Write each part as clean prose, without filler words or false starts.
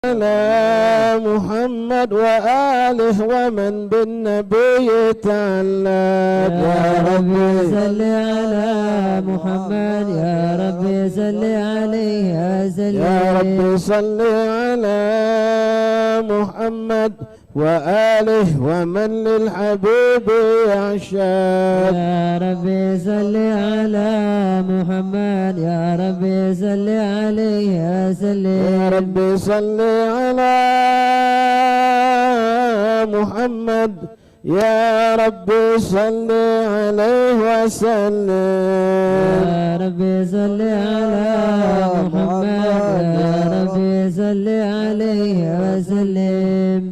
على محمد وآله ومن بالنبي تعلق. يا ربي صل على محمد، يا ربي صل عليه وسلم. يا ربي صل على محمد وآله ومن للحبيب يعشق. يا ربي صل على محمد، يا ربي صل عليه وسلم. يا ربي صل على محمد، يا ربي صل عليه وسلم. يا ربي صل على محمد، يا ربي صل عليه وسلم.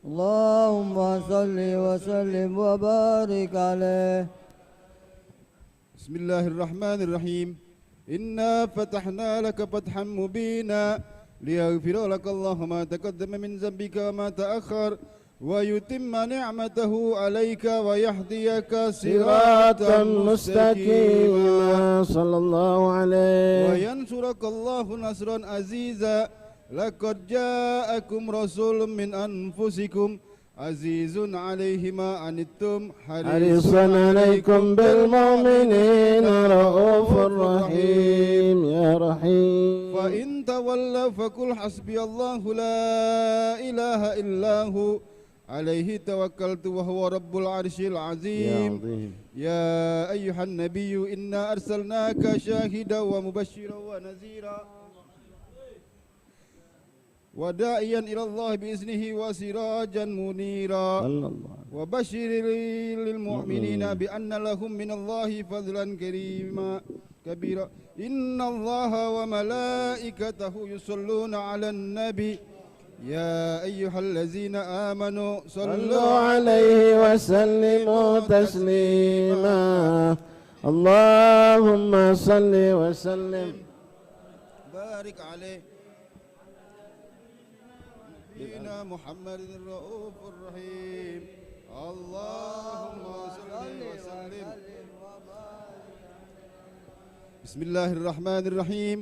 اللهم صل وسلم وبارك عليه. بسم الله الرحمن الرحيم. إنا فتحنا لك فتحا مبينا ليغفر لك الله ما تقدم من ذنبك وما تأخر ويتم نعمته عليك ويهديك صراطا مستقيما. صلى الله عليه. وينصرك الله نصرا عزيزا. لقد جاءكم رسول من أنفسكم عزيز عليه ما عنتم حريص عليكم بالمؤمنين رؤوف رحيم. يا رحيم. فإن تولوا فقل حسبي الله لا إله إلا هو عليه توكلت وهو رب العرش العظيم. يا أيها النبي إنا أرسلناك شاهدا ومبشرا ونذيرا وداعيا إلى الله بإذنه وسراجا منيرا وبشر للمؤمنين بأن لهم من الله فضلا كبيرا. إن الله وملائكته يصلون على النبي يا أيها الذين آمنوا صلوا عليه وسلموا تسليما. اللهم صل وسلم بارك عليه سيدنا محمد الرؤوف الرحيم. اللهم صل وسلم. بسم الله الرحمن الرحيم.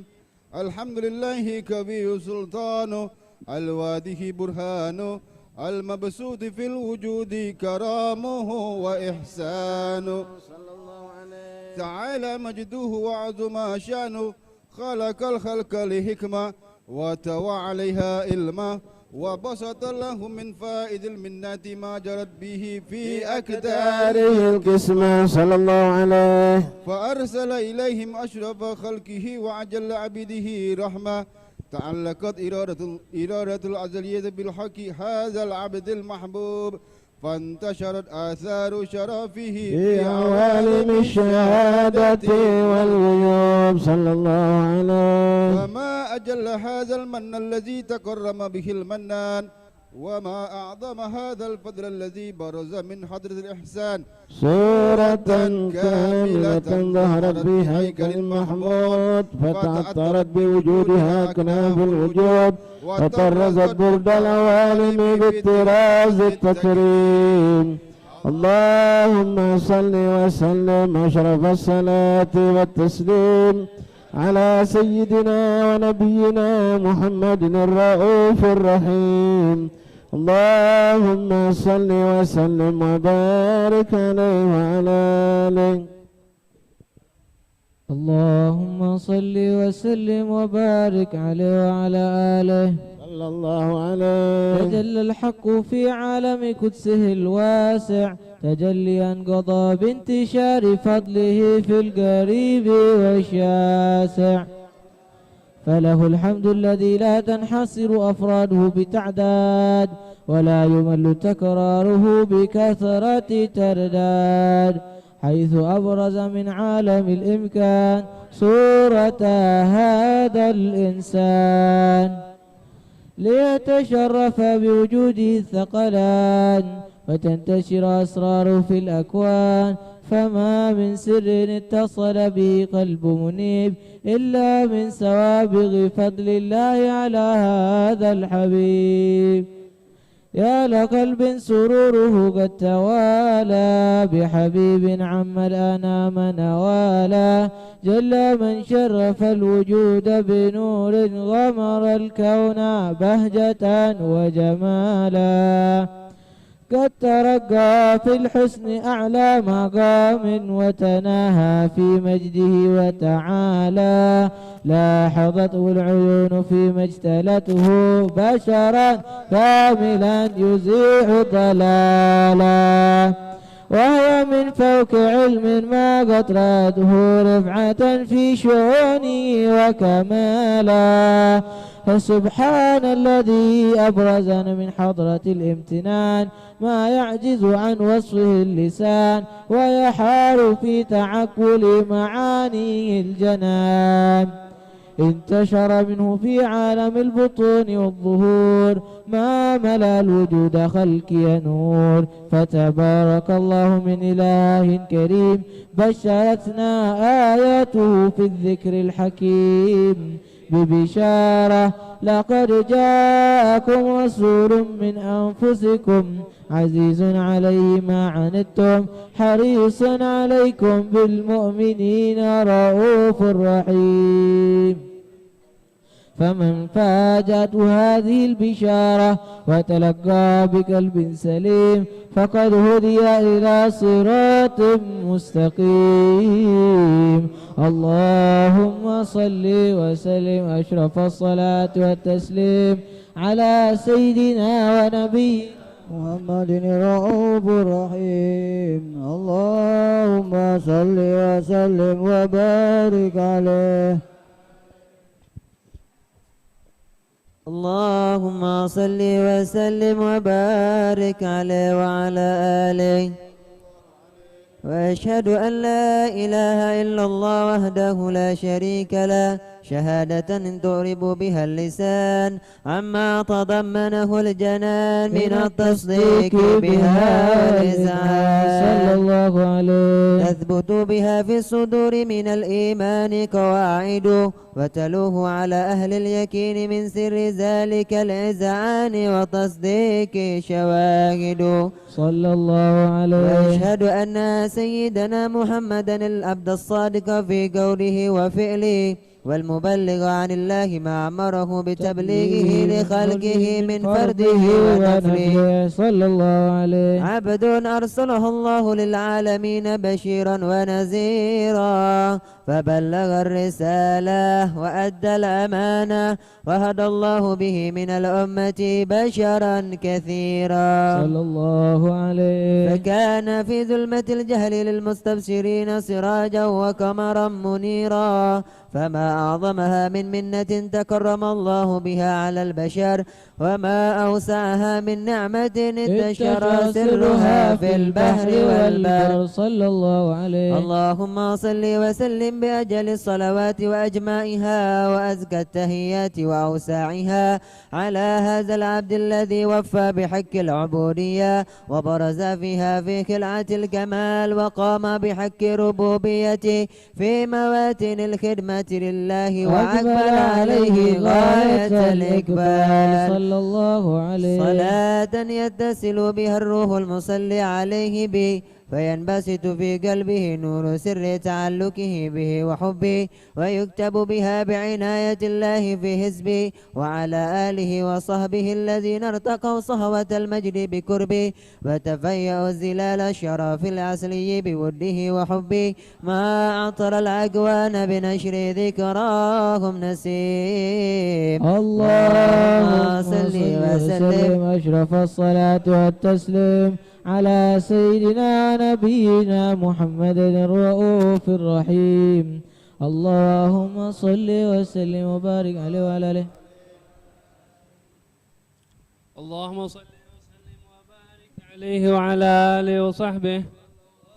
الحمد لله كبير سلطانه الواده برهانه المبسوط في الوجود كرامه وإحسانه. تعالى مجده وعظم شانه. خلق الخلق لحكمة وتوى عليها علما وبسط له من فائد المنات ما جرت به في أكداره القسمة. صلى الله عليه. فأرسل إليهم أشرف خلقه وعجل عبده رحمة. تعلقت إرادة الأزلية بالحق هذا العبد المحبوب فانتشرت آثار شرفه في عوالم الشهادة والغيوب. صلى الله عليه. وما أجل هذا المن الذي تكرم به المنان وما أعظم هذا الفضل الذي برز من حضرة الإحسان. صورة كاملة ظهرت بهيكل محمود فتعطرت بوجودها أكناف الوجود وطرزت برد العوالم بالطراز التكريم. اللهم صل وسلم أشرف الصلاة والتسليم على سيدنا ونبينا محمد الرؤوف الرحيم. اللهم صل وسلم وبارك عليه وعلى آله. اللهم صل وسلم وبارك عليه وعلى آله. صلى الله عليه. تجلى الحق في عالم قدسه الواسع تجليا قضى بانتشار فضله في القريب والشاسع. فله الحمد الذي لا تنحصر أفراده بتعداد ولا يمل تكراره بكثرة ترداد. حيث أبرز من عالم الإمكان صورة هذا الإنسان ليتشرف بوجوده الثقلان وتنتشر أسراره في الأكوان. فما من سر اتصل به قلب منيب إلا من سوابغ فضل الله على هذا الحبيب. يا لقلب سروره قد توالى بحبيب عم الأنام نوالا جل من شرف الوجود بنور غمر الكون بهجة وجمالا قد ترقى في الحسن أعلى مقام وتناهى في مجده وتعالى لاحظته العيون فيما اجتلته بشرا كاملا يزيح ضلالا وهو من فوق علم ما قطرته رفعة في شؤونه وكمالا فسبحان الذي أبرزنا من حضرة الامتنان ما يعجز عن وصفه اللسان ويحار في تعقل معانيه الجنان انتشر منه في عالم البطون والظهور ما ملا الوجود خلقي نور فتبارك الله من إله كريم بشرتنا آياته في الذكر الحكيم ببشارة لقد جاءكم رسول من أنفسكم عزيز عليه ما عنتم حريص عليكم بالمؤمنين رؤوف رحيم فمن فاجأته هذه البشارة وتلقى بقلب سليم فقد هدي إلى صراط مستقيم اللهم صل وسلم أشرف الصلاة والتسليم على سيدنا ونبينا محمد الرؤوف الرحيم اللهم صل وسلم وبارك عليه اللهم صل وسلم وبارك عليه وعلى آله وأشهد أن لا إله إلا الله وحده لا شريك له شهادة تعرب بها اللسان عما تضمنه الجنان من التصديق بها والإذعان صلى الله عليه تثبت بها في الصدور من الإيمان قواعد وتلوه على أهل اليقين من سر ذلك الإذعان وتصديق شواهد صلى الله عليه وأشهد أن سيدنا محمدا العبد الصادق في قوله وفعله والمبلغ عن الله ما أمره بتبليغه لخلقه من فرده ونفله صلى الله عليه عبد أرسله الله للعالمين بشيرا ونذيرا فبلغ الرسالة وأدى الأمانة وهدى الله به من الأمة بشرا كثيرا صلى الله عليه فكان في ظلمة الجهل للمستبشرين سراجا وقمرا منيرا فما أعظمها من منة تكرم الله بها على البشر وما أوسعها من نعمة انتشر سرها في البحر والبر صلى الله عليه اللهم صل وسلم بأجل الصلوات وأجمعها وأزكى التهيات وأوساعها على هذا العبد الذي وفى بحق العبودية وبرز فيها في خلعة الكمال وقام بحق ربوبيته في مواتن الخدمة لله وأقبل عليه غاية الإقبال صلى الله عليه صلاة يتصل بها الروح المصلي عليه به فينبسط في قلبه نور سر تعلقه به وحبه ويكتب بها بعناية الله في حزبه وعلى آله وصحبه الذين ارتقوا صهوة المجد بكربه وتفيأوا زلال الشرف الأصلي بوده وحبه ما عطر الأكوان بنشر ذكراهم نسيم اللهم صل وسلم أشرف الصلاة والتسليم على سيدنا نبينا محمد الرؤوف الرحيم اللهم صل وسلم وبارك عليه وعلى آله اللهم صل وسلم وبارك عليه وعلى آله وصحبه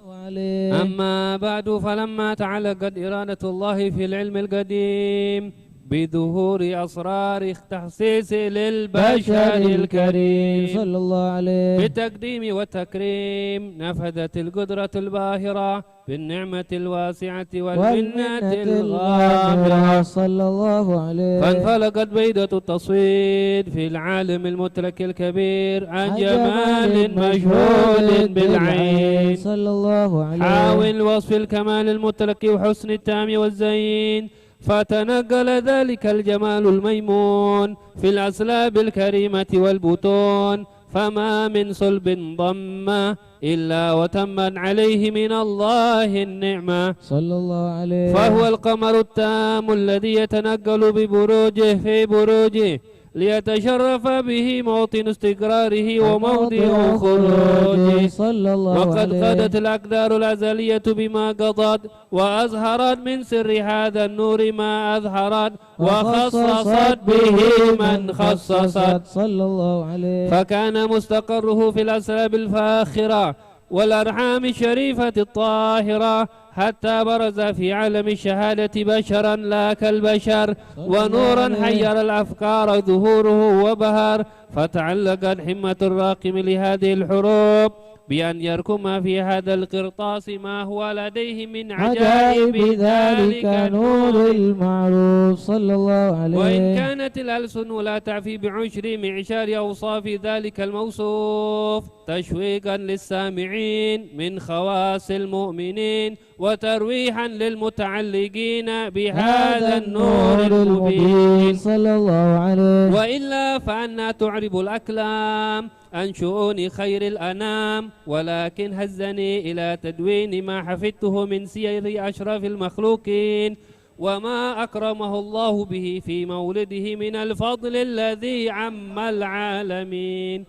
وعليه أما بعد فلما تعلقت إرادة الله في العلم القديم بظهور أسرار تخصيص للبشر الكريم صلى الله عليه. بالتقديم والتكريم نفذت القدرة الباهرة بالنعمة الواسعة والمنة الغامرة صلى الله عليه. فانفلقت بيضة التصويد في العالم المترك الكبير عن جمال مشهود بالعين صلى الله عليه. حاول وصف الكمال المترك وحسن التام والزين، فتنقل ذلك الجمال الميمون في الأسلاب الكريمة والبطون، فما من صلب ضم إلا وتمت عليه من الله النعمة صلى الله عليه. فهو القمر التام الذي يتنقل ببروجه في بروجه ليتشرف به موطن استقراره وموضع خروجه. صلى الله وقد عليه. قضت الأقدار الأزلية بما قضت، وأظهرت من سر هذا النور ما أظهرت، وخصصت به من خصصت. صلى الله عليه. فكان مستقره في الأسلاب الفاخرة والأرحام الشريفة الطاهرة، حتى برز في عالم الشهادة بشرا لا كالبشر، ونورا حير الأفكار ظهوره وبهر. فتعلقت حمة الراقم لهذه الحروب بأن يركم في هذا القرطاس ما هو لديه من عجائب ذلك نور المعروف. صلى الله عليه. وإن كانت الألسن لا تعفي بعشر معشار أوصاف ذلك الموصوف تشويقا للسامعين من خواص المؤمنين وترويحا للمتعلقين بهذا النور المبين. صلى الله عليه. وإلا فأنا تعرب الأكلام عن شؤون خير الأنام، ولكن هزني إلى تدوين ما حفظته من سير أشرف المخلوقين وما أكرمه الله به في مولده من الفضل الذي عم العالمين.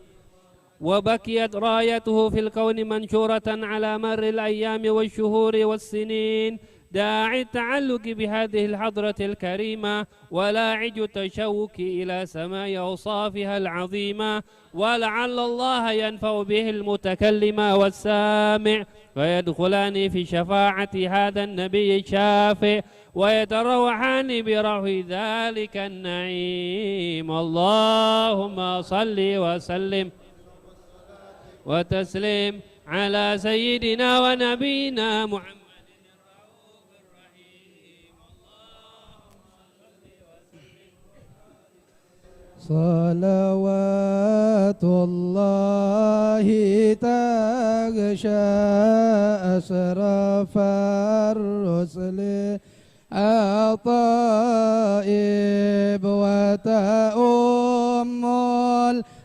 وبكيت رايته في الكون منشورة على مر الأيام والشهور والسنين، داعي التعلق بهذه الحضرة الكريمة ولاعج التشوق إلى سماء أوصافها العظيمة، ولعل الله ينفع به المتكلم والسامع فيدخلان في شفاعة هذا النبي الشافع ويتروحان بروح ذلك النعيم. اللهم صل وسلم وتسليم على سيدنا ونبينا محمد الرؤوف الرحيم. صلوات الله تغشى أشرف الرسل الطائب وتأم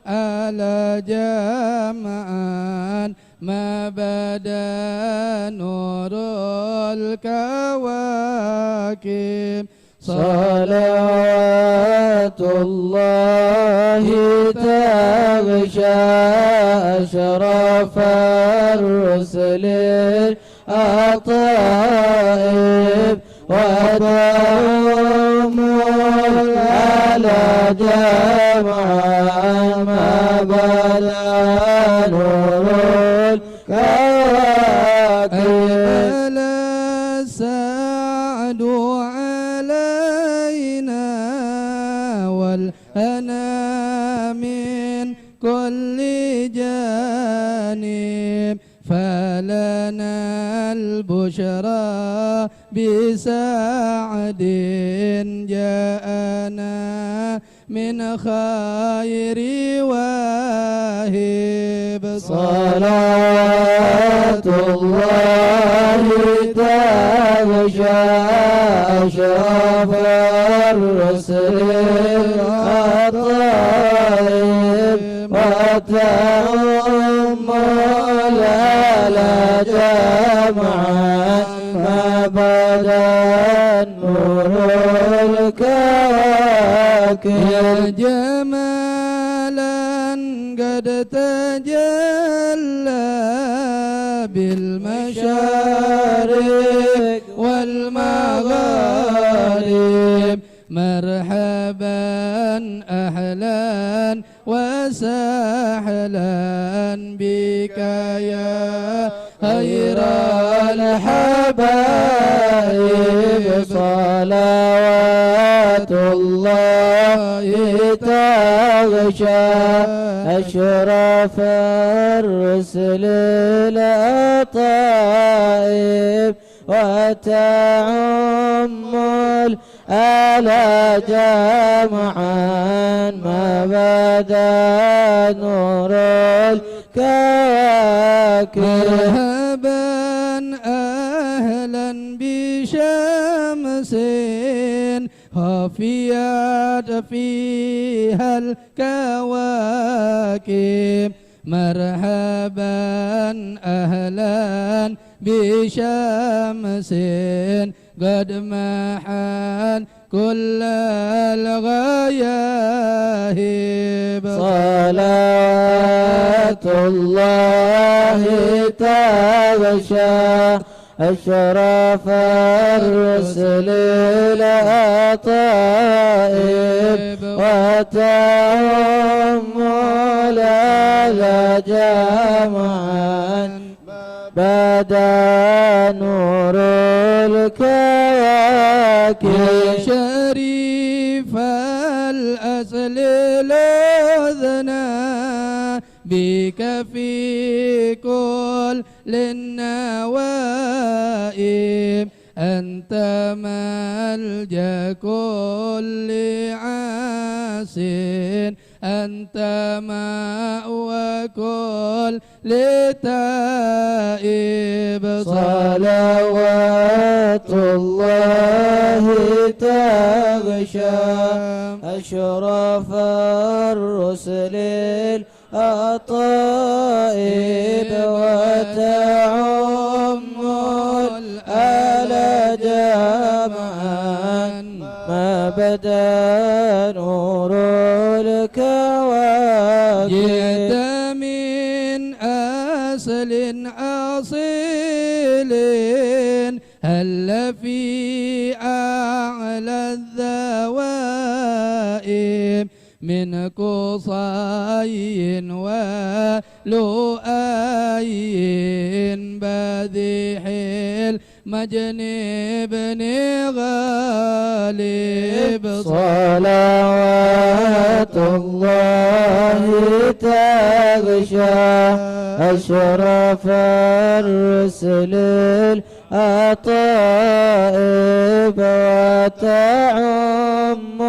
على جمعان ما بدا نور الكواكب. صلوات الله تغشى أشرف الرسل الطائب وتأم على جمعان ما بدا نور الكواكب. السعد علينا والهنا من كل جانب، فلنا البشرى بسعد جاءنا من خير واهب. صلاة الله تغشى أشرف الرسل الطيب وتأم على جمعا ما بدا نور الكواكب. جمالا قد تجلى بالمشارق والمغارب، مرحبا أهلا وسهلا بك يا خير الحبائب صلوات الله تغشى أشرف الرسل الأطائب وتعم الآلا جمعا ما بدا نور الكواكب مرحبا أهلا بشمس خفيت فيها الكواكب مرحبا أهلا بشمس قد محن كل الغياهب صلوات الله تغشى أشرف الرسل الأطائب وتعم الآلا جمعا بدا نور الكواكب شريف الأصل الأذنى بك في كل النوائب أنت ملجأ كل عاس أنت مأوى كل تائب صلوات الله تغشى أشرف الرسل الأطائب وتعم الآلا جمعا ما بدا نور الكواكب جئت من أصل أصيل هل في أعلى الذوائب من قصي ولؤي بذيح المجنب غالب صلوات الله تغشى أشرف الرسل الأطائب وتعم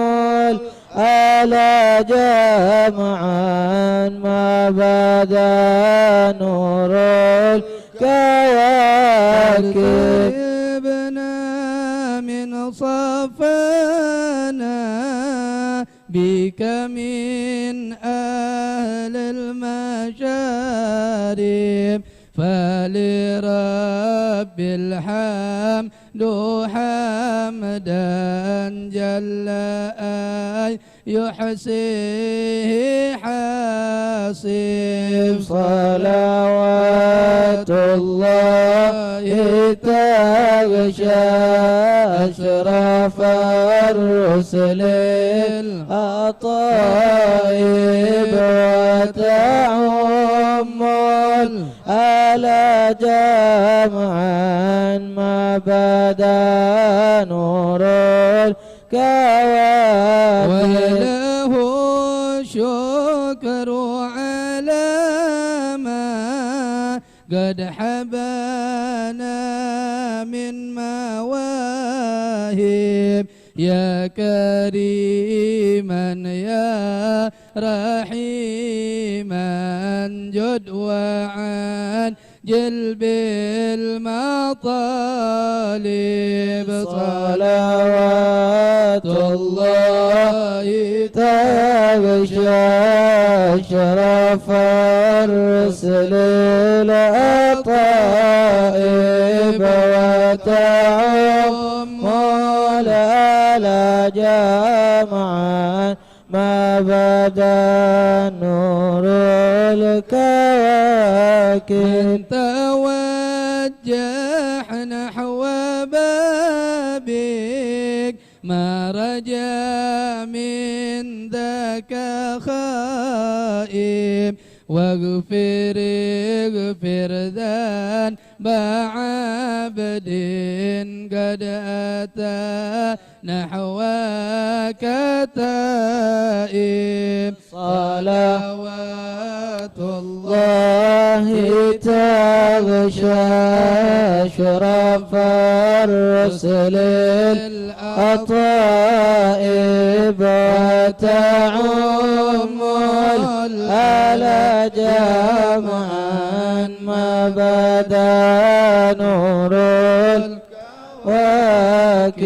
الآلا جمعا ما بدا نور الكواكب من صفنا بك من أهل المشارب فلرب الحمد حمدا جل أن يحسيه حاسب صلوات الله تغشى أشرف الرسل الأطائب وتعم الآلا جمعا ما بدا نور الكواكب وله شكر على ما قد حبانا من مواهب يا كريما يا رحيما جد وعن جلب المطالب صلوات الله تغشى أشرف الرسل الأطائب وتعم الآلا جمعا ما بدا نور الكواكب توجه نحو بابك ما رجا من ذاك خائب واغفر ذنب عبد قد أتى نحوك تائب صلوات الله تغشى شرف الرسل الأطائب وتعم الآل جمعا ما بدا نور الكواكب.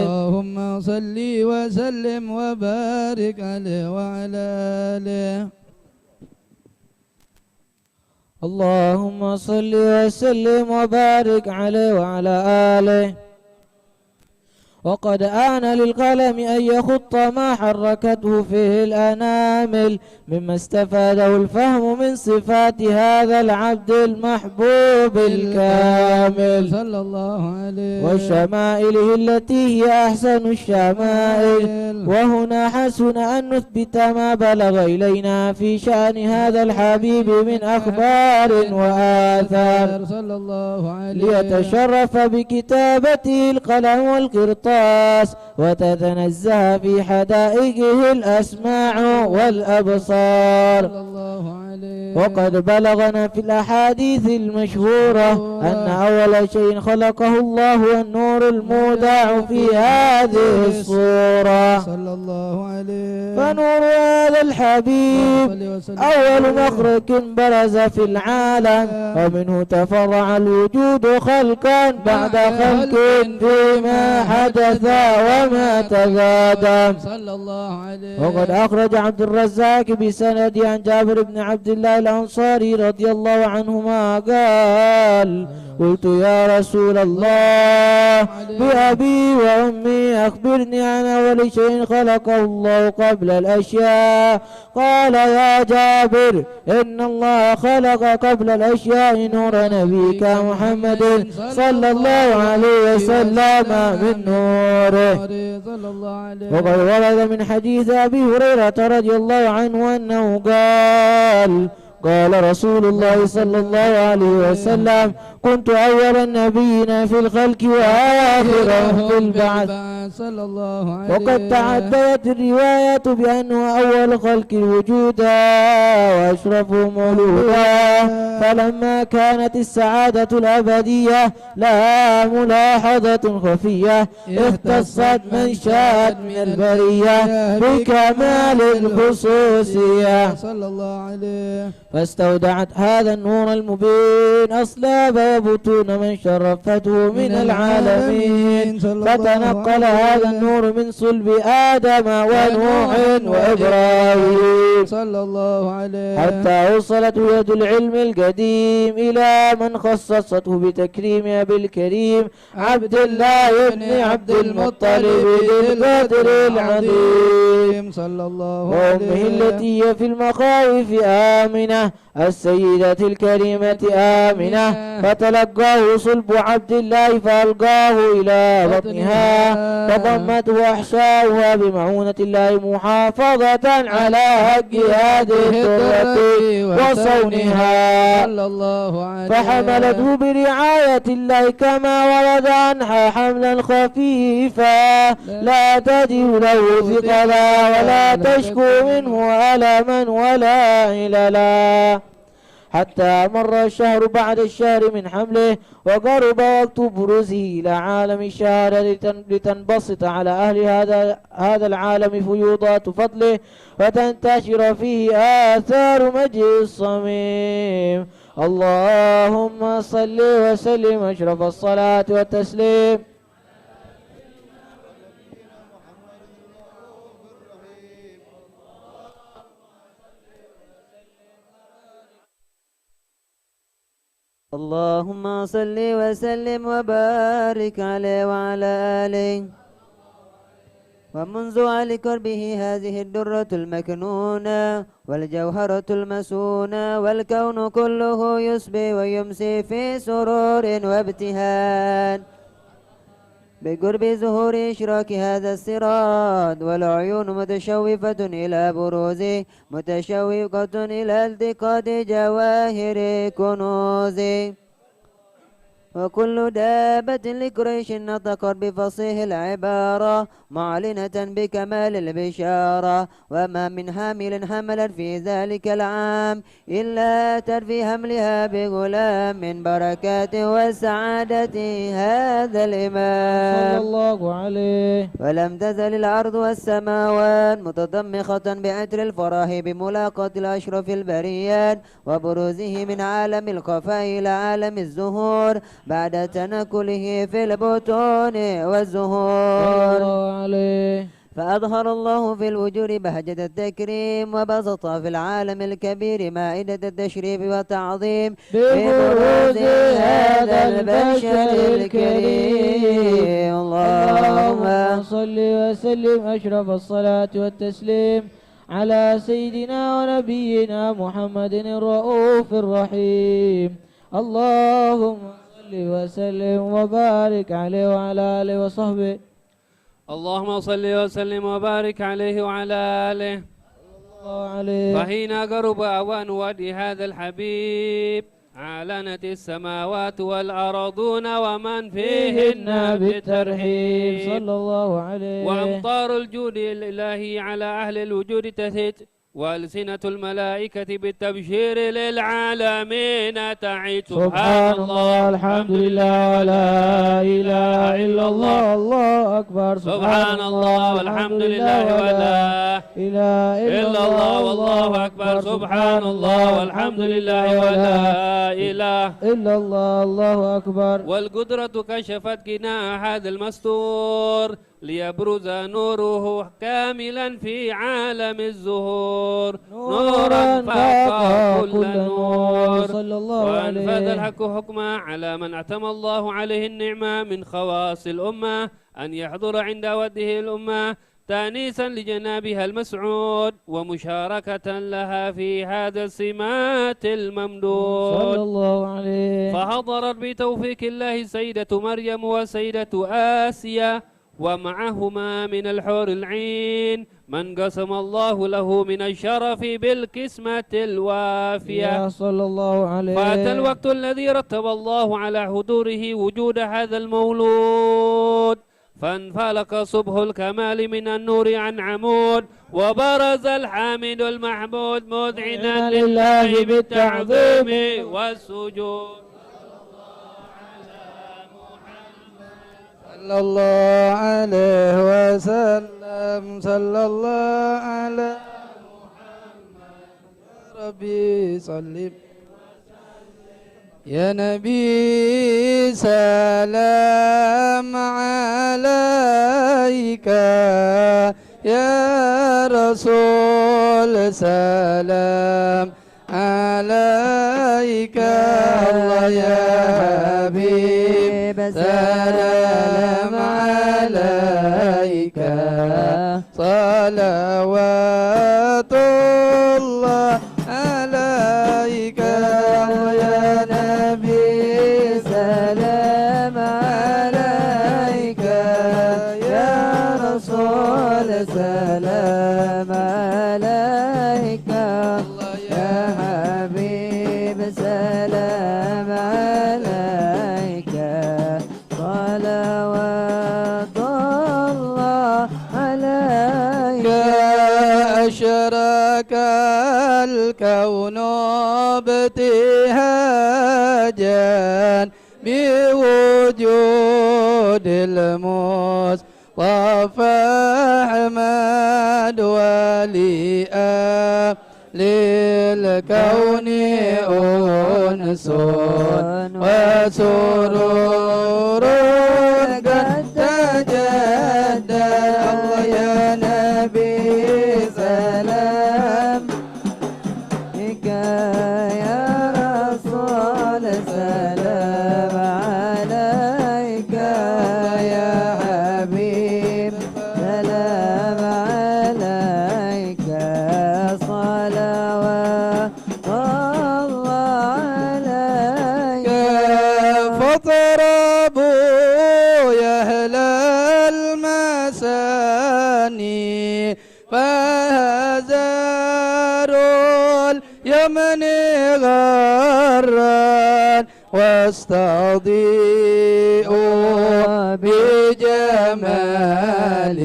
اللهم صل وسلم وبارك عليه وعلى آله. اللهم صل وسلم وبارك عليه وعلى آله. وقد آن للقلم أن يخط ما حركته فيه الأنامل مما استفاده الفهم من صفات هذا العبد المحبوب الكامل صلى الله عليه وشمائله التي هي أحسن الشمائل. وهنا حسن أن نثبت ما بلغ إلينا في شأن هذا الحبيب من أخبار وآثار صلى الله عليه ليتشرف بكتابته القلم والقرطاس وتتنزه في حدائقه الأسماع والأبصار. صلى الله عليه. وقد بلغنا في الأحاديث المشهورة أن أول شيء خلقه الله النور المودع في هذه الصورة. صلى الله عليه. فنور هذا الحبيب أول مخرج برز في العالم ومنه تفرع الوجود خلقا بعد خلق فيما حدث وما تقادم. صلى الله عليه. وقد أخرج عبد الرزاق بسند عن جابر بن عبد الله الأنصاري رضي الله عنهما قال: قلت يا رسول الله بأبي وأمي أخبرني عن أول شيء خلقه الله قبل الأشياء. قال: يا جابر إن الله خلق قبل الأشياء نور نبيك محمد صلى الله عليه وسلم من نوره. صلى الله عليه. وقد ورد من حديث أبي هريرة رضي الله عنه أنه قال: قال رسول الله صلى الله عليه وسلم: كنت أول النبيين في الخلق وآخرهم في البعث. صلى الله عليه. وقد تعددت الروايات بأنه أول خلق الوجود وأشرف مولودا. فلما كانت السعادة الأبدية لها ملاحظة خفية اختصت من شاءت من البرية بكمال الخصوصية. صلى الله عليه. فاستودعت هذا النور المبين أصلاب وبطون من شرفته من العالمين. فتنقل هذا النور من صلب آدم ونوح وإبراهيم صلى الله عليه حتى وصلت يد العلم القديم إلى من خصصته بتكريم أبي الكريم عبد الله بن عبد المطلب ذي القدر العظيم صلى الله وأمه عليه. التي هي في المخاوف آمنة السيدة الكريمة آمنة. فتلقاه صلب عبد الله فألقاه إلى بطنها فضمته أحشاؤها بمعونة الله محافظة على حق هذه الدرة وصونها. صلى الله عليه. فحملته برعاية الله كما ورد عنها حملا خفيفا لا تجد له ثقلا ولا تشكو منه ألما ولا عللا. حتى مر الشهر بعد الشهر من حمله وقرب وقت بروزه إلى عالم الشهادة لتنبسط على أهل هذا العالم فيوضات فضله وتنتشر فيه آثار مجيء الصميم. اللهم صل وسلم أشرف الصلاة والتسليم اللهم صل وسلم وبارك عليه وعلى آله. ومنذ على قربه هذه الدرة المكنونة والجوهرة المسونة والكون كله يصبي ويمسي في سرور وابتهان. بقرب ظهور إشراك هذا السراد، والعيون متشوفة إلى بروزه، متشوقة إلى التقاط جواهر كنوزه. وكل دابة لقريش نطقت بفصيح العبارة، معلنة بكمال البشارة. وما من حامل حملت في ذلك العام إلا أتت في حملها بغلام من بركات وسعادة هذا الإمام صلى الله عليه. ولم تزل الأرض والسماوات متضمخة بعطر الفرح بملاقاة الأشرف البريات وبروزه من عالم الخفاء إلى عالم الزهور بعد تنقله في البطون والزهور. فأظهر الله في الوجود بهجة التكريم، وبسط في العالم الكبير مائدة التشريف والتعظيم ببروز هذا البشر الكريم. اللهم صل وسلم أشرف الصلاة والتسليم على سيدنا ونبينا محمد الرؤوف الرحيم. اللهم صل وسلم وبارك عليه وعلى آله وصحبه. اللهم صل وسلم وبارك عليه وعلى آله. فحين قرب أوان ودي هذا الحبيب أعلنت السماوات والأرضون ومن فيهن بالترحيب صلى الله عليه. وأمطار الجود الإلهي على أهل الوجود تثت، وألسنة الملائكة بالتبشير للعالمين تعيد. سبحان الله الحمد لله ولا إله إلا الله الله أكبر. سبحان الله والحمد لله ولا إله إلا الله والله أكبر. سبحان الله والحمد لله ولا إله إلا الله الله أكبر. والقدرة كشفت قناع هذا المستور ليبرز نوره كاملا في عالم الزهور، نورا فاق كل نور. صلى الله عليه. وأنفذ الحق حكما على من اعتمى الله عليه النعمة من خواص الأمة أن يحضر عند وده الأمة تأنيسا لجنابها المسعود ومشاركة لها في هذا السمات الممدود. صلى الله عليه. فحضرت بتوفيق الله سيدة مريم وسيدة آسيا، ومعهما من الحور العين من قسم الله له من الشرف بالقسمة الوافية. صلى الله عليه. فأتى الوقت الذي رتب الله على حضوره وجود هذا المولود، فانفلق صبح الكمال من النور عن عمود، وبرز الحامد المحمود مذعنا لله بالتعظيم والسجود. صلى الله عليه وسلم. صلى الله على محمد. يا ربي صل يا نبي سلام عليك، يا رسول سلام عليك، الله يا حبيب سلام عليك، صلوات الله عليك، يا نبي سلام عليك، يا رسول سلام عليك، يا حبيب سلام عليك، صلوات الله عليك. أشرك الكون ابتهاجا بوجود المصطفى أحمد وليا للكون أنس وسرور قد تجدد. الله يا نبي سلام عليك، يا رسول سلام عليك، يا حبيب سلام عليك، صلوات الله عليك. فاضربوا يا أهل بحر اليمن غرا واستضيء بجمال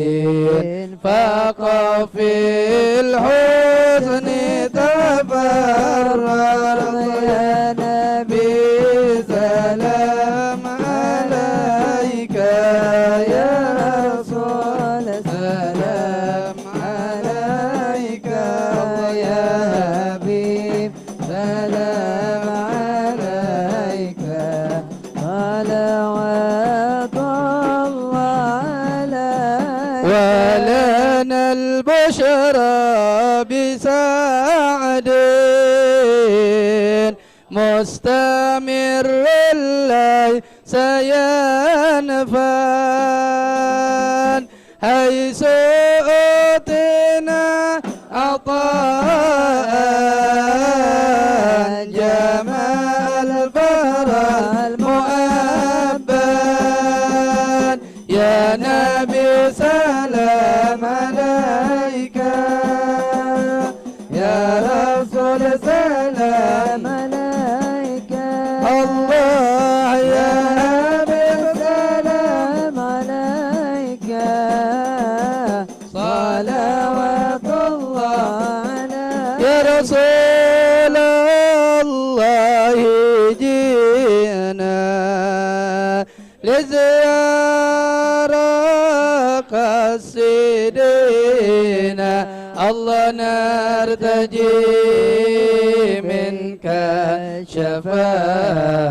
فاق في الحسن تفرر يا نبي سلام عليك يا رسول سلام عليك يا حبيب سلام عليك صلوات الله عليك ولنا البشرى بسعد مستمر ليس ينفد حيث أوتنا عطاء جمال فرح المؤبد يا نبي سلام عليك يا رسول سلام عليك الله يا حبيب سلام عليك صلوات الله عليك يا رسول الله جئنا لزيارة قصدنا الله نرتجي منك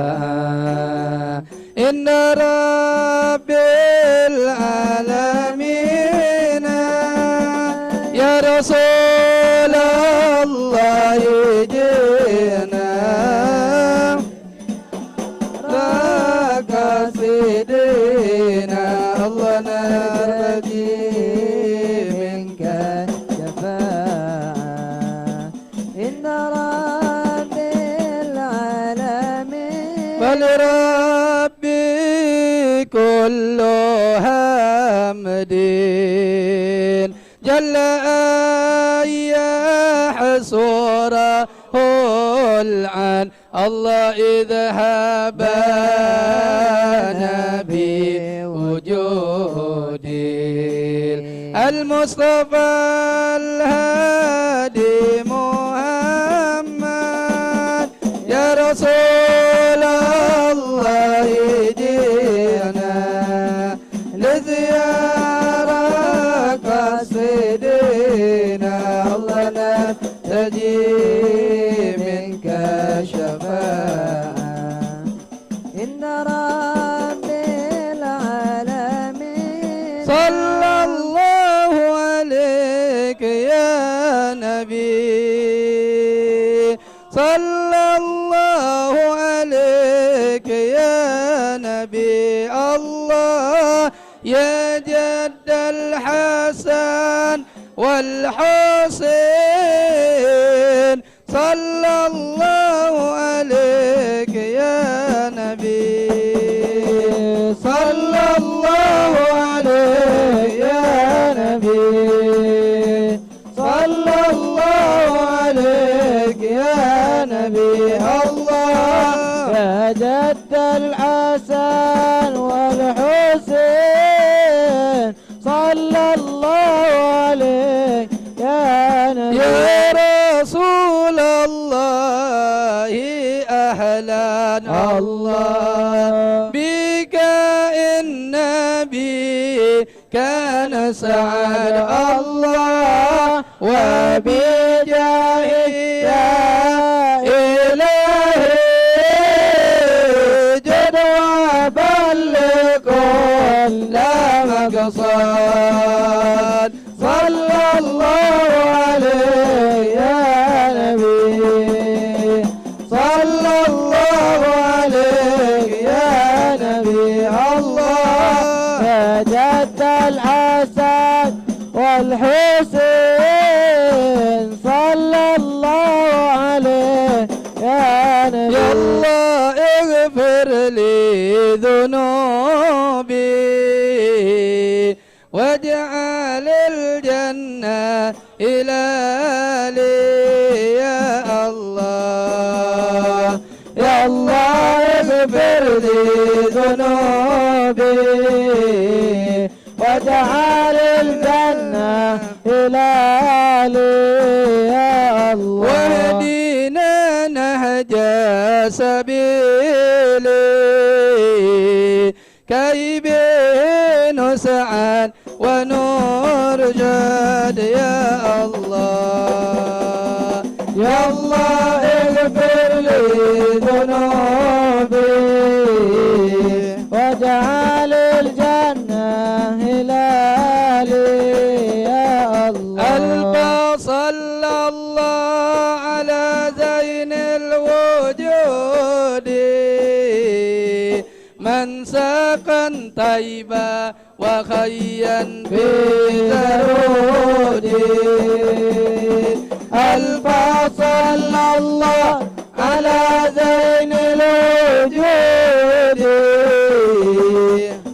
شفاعة إن رب العالمين يا رسول الله جئنا لك سيدنا الله نرتجي منك شفاعة إن رب العالمين فلربي كل حمد جل أن يحصره العن الله إذا هبانا بوجودي المصطفى الهادي محمد يا رسول الله جئنا لزيارة قصدنا الله نرتجي منك شفاعة إن رب العالمين صلى الله عليك يا نبي صلى الله عليك يا نبي الله يا جد الحسن والحسين صلى الله عليك يا نبي صلى الله عليك يا نبي صلى الله عليك يا نبي الله يا جد الحسن والحسين صلى الله عليك يا نبي يا رسول الله أهلا الله بك النبي كان سعد الله وبجاهه يا إلهي جد وبلغ كل مقصد صلى الله عليه يا نبي صلى الله عليك يا نبي الله يا جد الحسن والحسين صلى الله عليه يا نبي يلا اغفر لي ذنوبي واجعل الجنة إلى لي واهدنا نهج سبيلي كي به نسعد ونرجد يا الله يا الله اغفر لي ذنوبي واجعل الجنة هلالي يا الله. صلى الله على زين الوجود من ساقا طيبا وخيا في ذرودي صلى الله على زين الوجود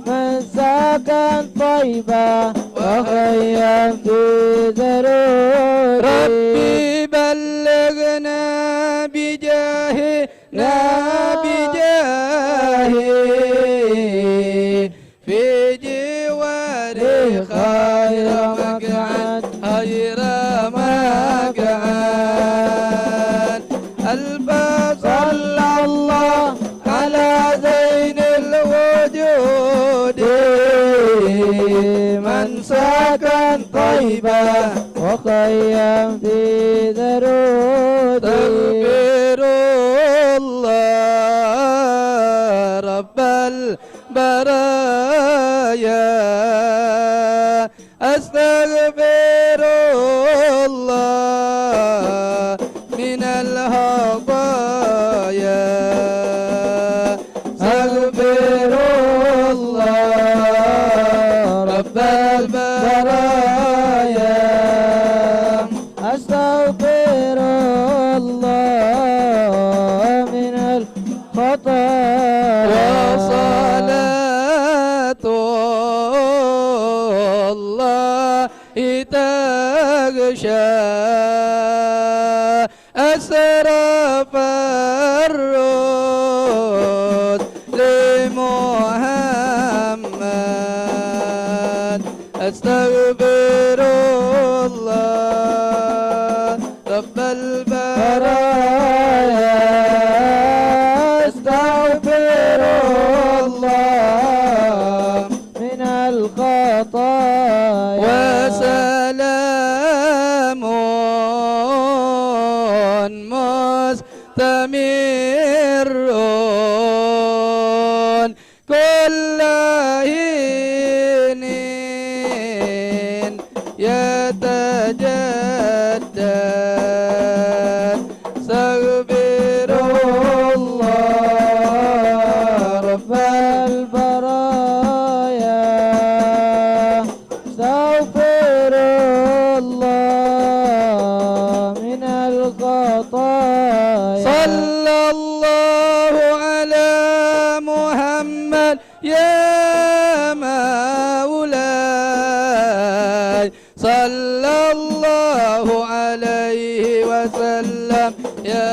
من سكن طيبة وخيا في ذروري. ربي بلغنا بجاهه في جواره خير مقعد صلى الله على زين الوجود من سكن طيبا وخيم في ذرودي. تغفر الله رب البرايا أستغفر الله من الخطايا أستغفر الله رب البرايا أستغفر الله من الخطايا. وصلاة الله تغشى أسرف الرد لمحمد أستغفر الله رب البرايا أستغفر الله من الخطايا. وسلام مستمر كل حين يتجدد استغفر الله رب البرايا استغفر الله من الخطايا. صلى الله على محمد يا مولاي صلى الله عليه وسلم يا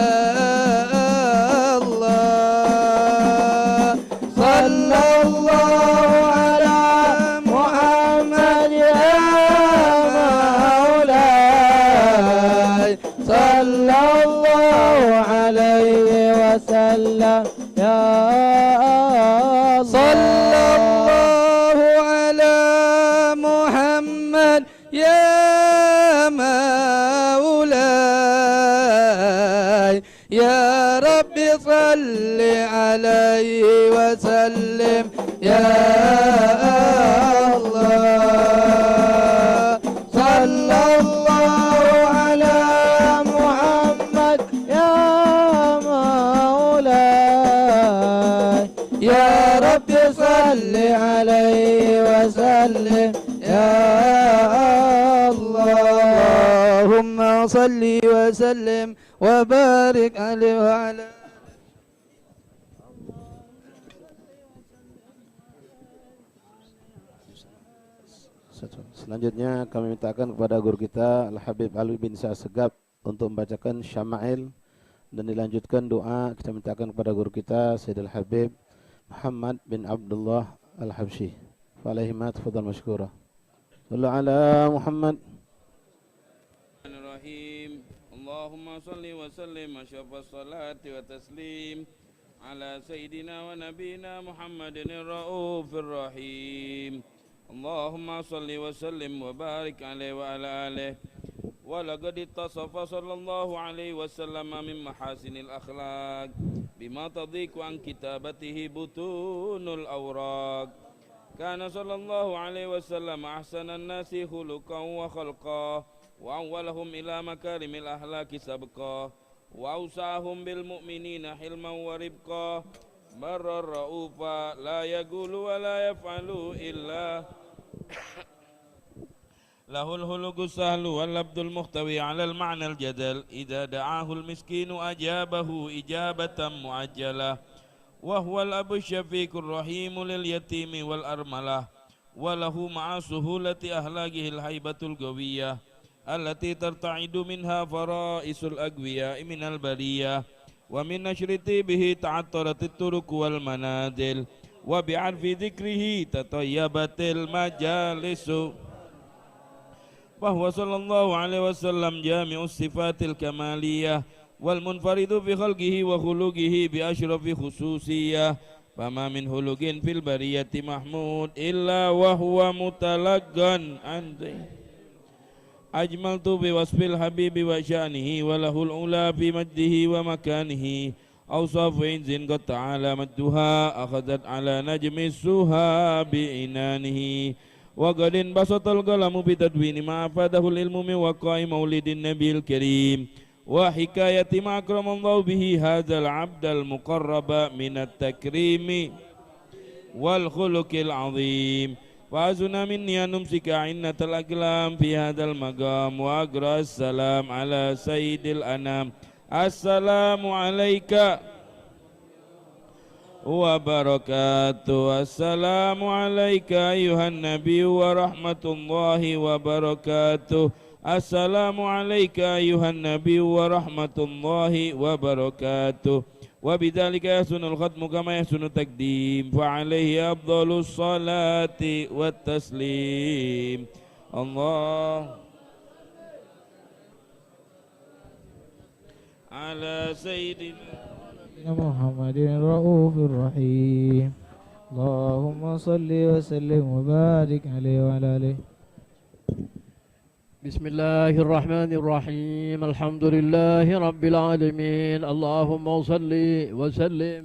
الله صلى الله على محمد يا مولاي صلى الله عليه وسلم يا الله صلى الله على محمد يا مولاي يا رب صل عليه وسلم يا الله صلى الله على محمد يا مولاي يا رب صل عليه وسلم يا الله اللهم صل وسلم وبارك عليه وعلى Selanjutnya kami mintakan kepada guru kita Al-Habib Ali bin Sa'ad Segaf untuk membacakan syama'il dan dilanjutkan doa. Kita mintakan kepada guru kita Sayyidul Habib Muhammad bin Abdullah Al-Habsyi. Fa'alaihimat tafadhal mashkura. Sallu ala Muhammad. Bismillahirrahmanirrahim. اللهم صل وسلم أشرف الصلاة وتسليم على سيدنا ونبينا محمد الرؤوف الرحيم. اللهم صل وسلم وبارك عليه وعلى آله. ولقد اتصف صلى الله عليه وسلم من محاسن الأخلاق بما تضيق عن كتابته بطون الأوراق. كان صلى الله عليه وسلم أحسن الناس خلقا وخلقا وأولهم إلى مكارم الأخلاق سبقا وأوسعهم بالمؤمنين حلما وربقا برا رؤوفا لا يقول ولا يفعل إلا له الخلق السهل واللبد المحتوي على المعنى الجدل. إذا دعاه المسكين أجابه إجابة معجلة، وهو الأب الشفيق الرحيم لليتيم والأرملة، وله مع سهولة أخلاقه الهيبة القوية التي ترتعد منها فرائس الأقوياء من البرية. ومن نشر طيبه تعطرت الطرق والمنازل، وبعرف ذكره تطيبت المجالس. وهو صلى الله عليه وسلم جامع الصفات الكمالية والمنفرد في خلقه وخلقه بأشرف خصوصية. فما من خلق في البرية محمود إلا وهو متلقا عن أجملت بوصف الحبيب وشأنه، وله الأولى في مجده ومكانه. أوصاف عز قد تعالى مجدها أخذت على نجم السها بإنانه. وقد انبسط القلم بتدوين ما أفاده العلم من وقاع مولد النبي الكريم وحكاية ما أكرم الله به هذا العبد المقرب من التكريم والخلق العظيم. وأعزنا مني أن نمسك عنة الأقلام في هذا المقام وأقرأ السلام على سيد الأنام. السلام عليك وبركاته. السلام عليك أيها النبي ورحمة الله وبركاته. السلام عليك أيها النبي ورحمة الله وبركاته. وبذلك يحسن الختم كما يحسن التقديم، فعليه أفضل الصلاة والتسليم. الله على سيدنا محمد الرؤوف الرحيم. اللهم صل وسلم وبارك عليه وعلى آله. بسم الله الرحمن الرحيم. الحمد لله رب العالمين. اللهم صل وسلم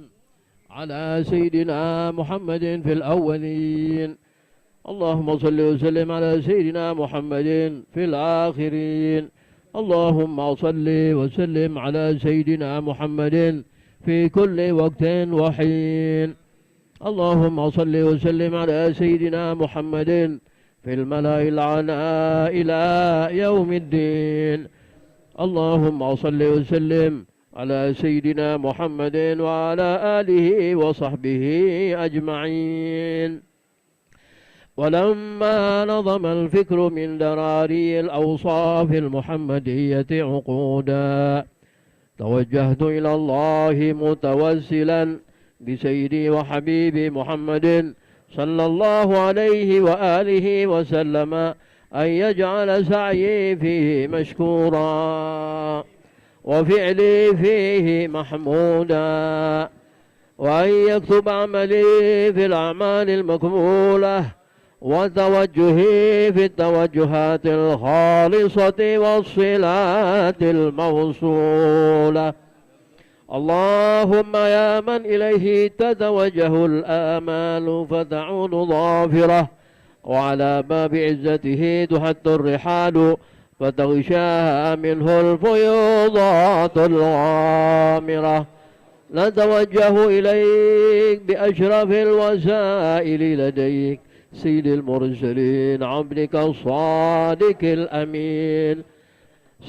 على سيدنا محمد في الأولين. اللهم صل وسلم على سيدنا محمد في الآخرين. اللهم صل وسلم على سيدنا محمد في كل وقت وحين. اللهم صل وسلم على سيدنا محمد في الملأ الأعلى إلى يوم الدين. اللهم صل وسلم على سيدنا محمد وعلى آله وصحبه أجمعين. ولما نظم الفكر من دراري الأوصاف المحمدية عقودا، توجهت إلى الله متوسلا بسيدي وحبيبي محمد صلى الله عليه وآله وسلم أن يجعل سعيي فيه مشكورا وفعلي فيه محمودا، وأن يكتب عملي في الأعمال المقبولة وتوجهي في التوجهات الخالصة والصلات الموصولة. اللهم يا من إليه تتوجه الآمال فتعود ظافرة، وعلى باب عزته تحت الرحال فتغشاها منه الفيوضات الغامرة. نتوجه إليك بأشرف الوسائل لديك سيد المرسلين عبدك الصادق الأمين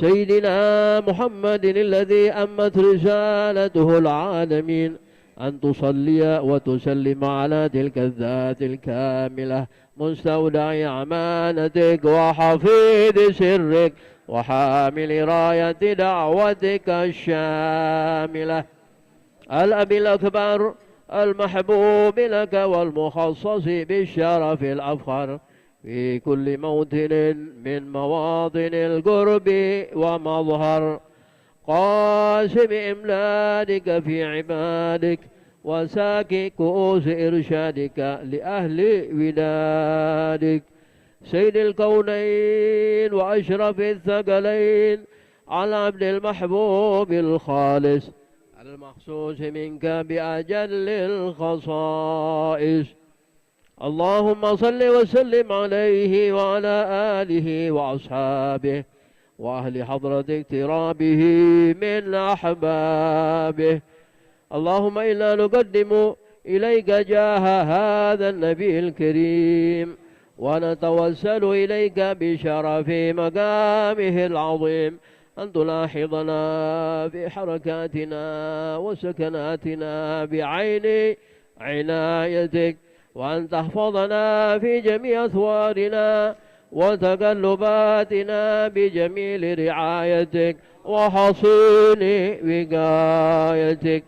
سيدنا محمد الذي أمت رسالته العالمين، أن تصلي وتسلم على تلك الذات الكاملة مستودع أمانتك وحفيظ سرك وحامل راية دعوتك الشاملة، الأبي الأكبر المحبوب لك والمخصص بالشرف الأفخر في كل موطن من مواطن القرب ومظهر. قاسم إمدادك في عبادك وساكي كؤوس إرشادك لأهل ودادك سيد الكونين وأشرف الثقلين على عبد المحبوب الخالص المخصوص منك بأجل الخصائص اللهم صل وسلم عليه وعلى آله وأصحابه وأهل حضرة اقترابه من أحبابه اللهم إنا نقدم إليك جاه هذا النبي الكريم ونتوسل إليك بشرف مقامه العظيم أن تلاحظنا في حركاتنا وسكناتنا بعين عنايتك وأن تحفظنا في جميع أثوارنا وتقلباتنا بجميل رعايتك وحصين وقايتك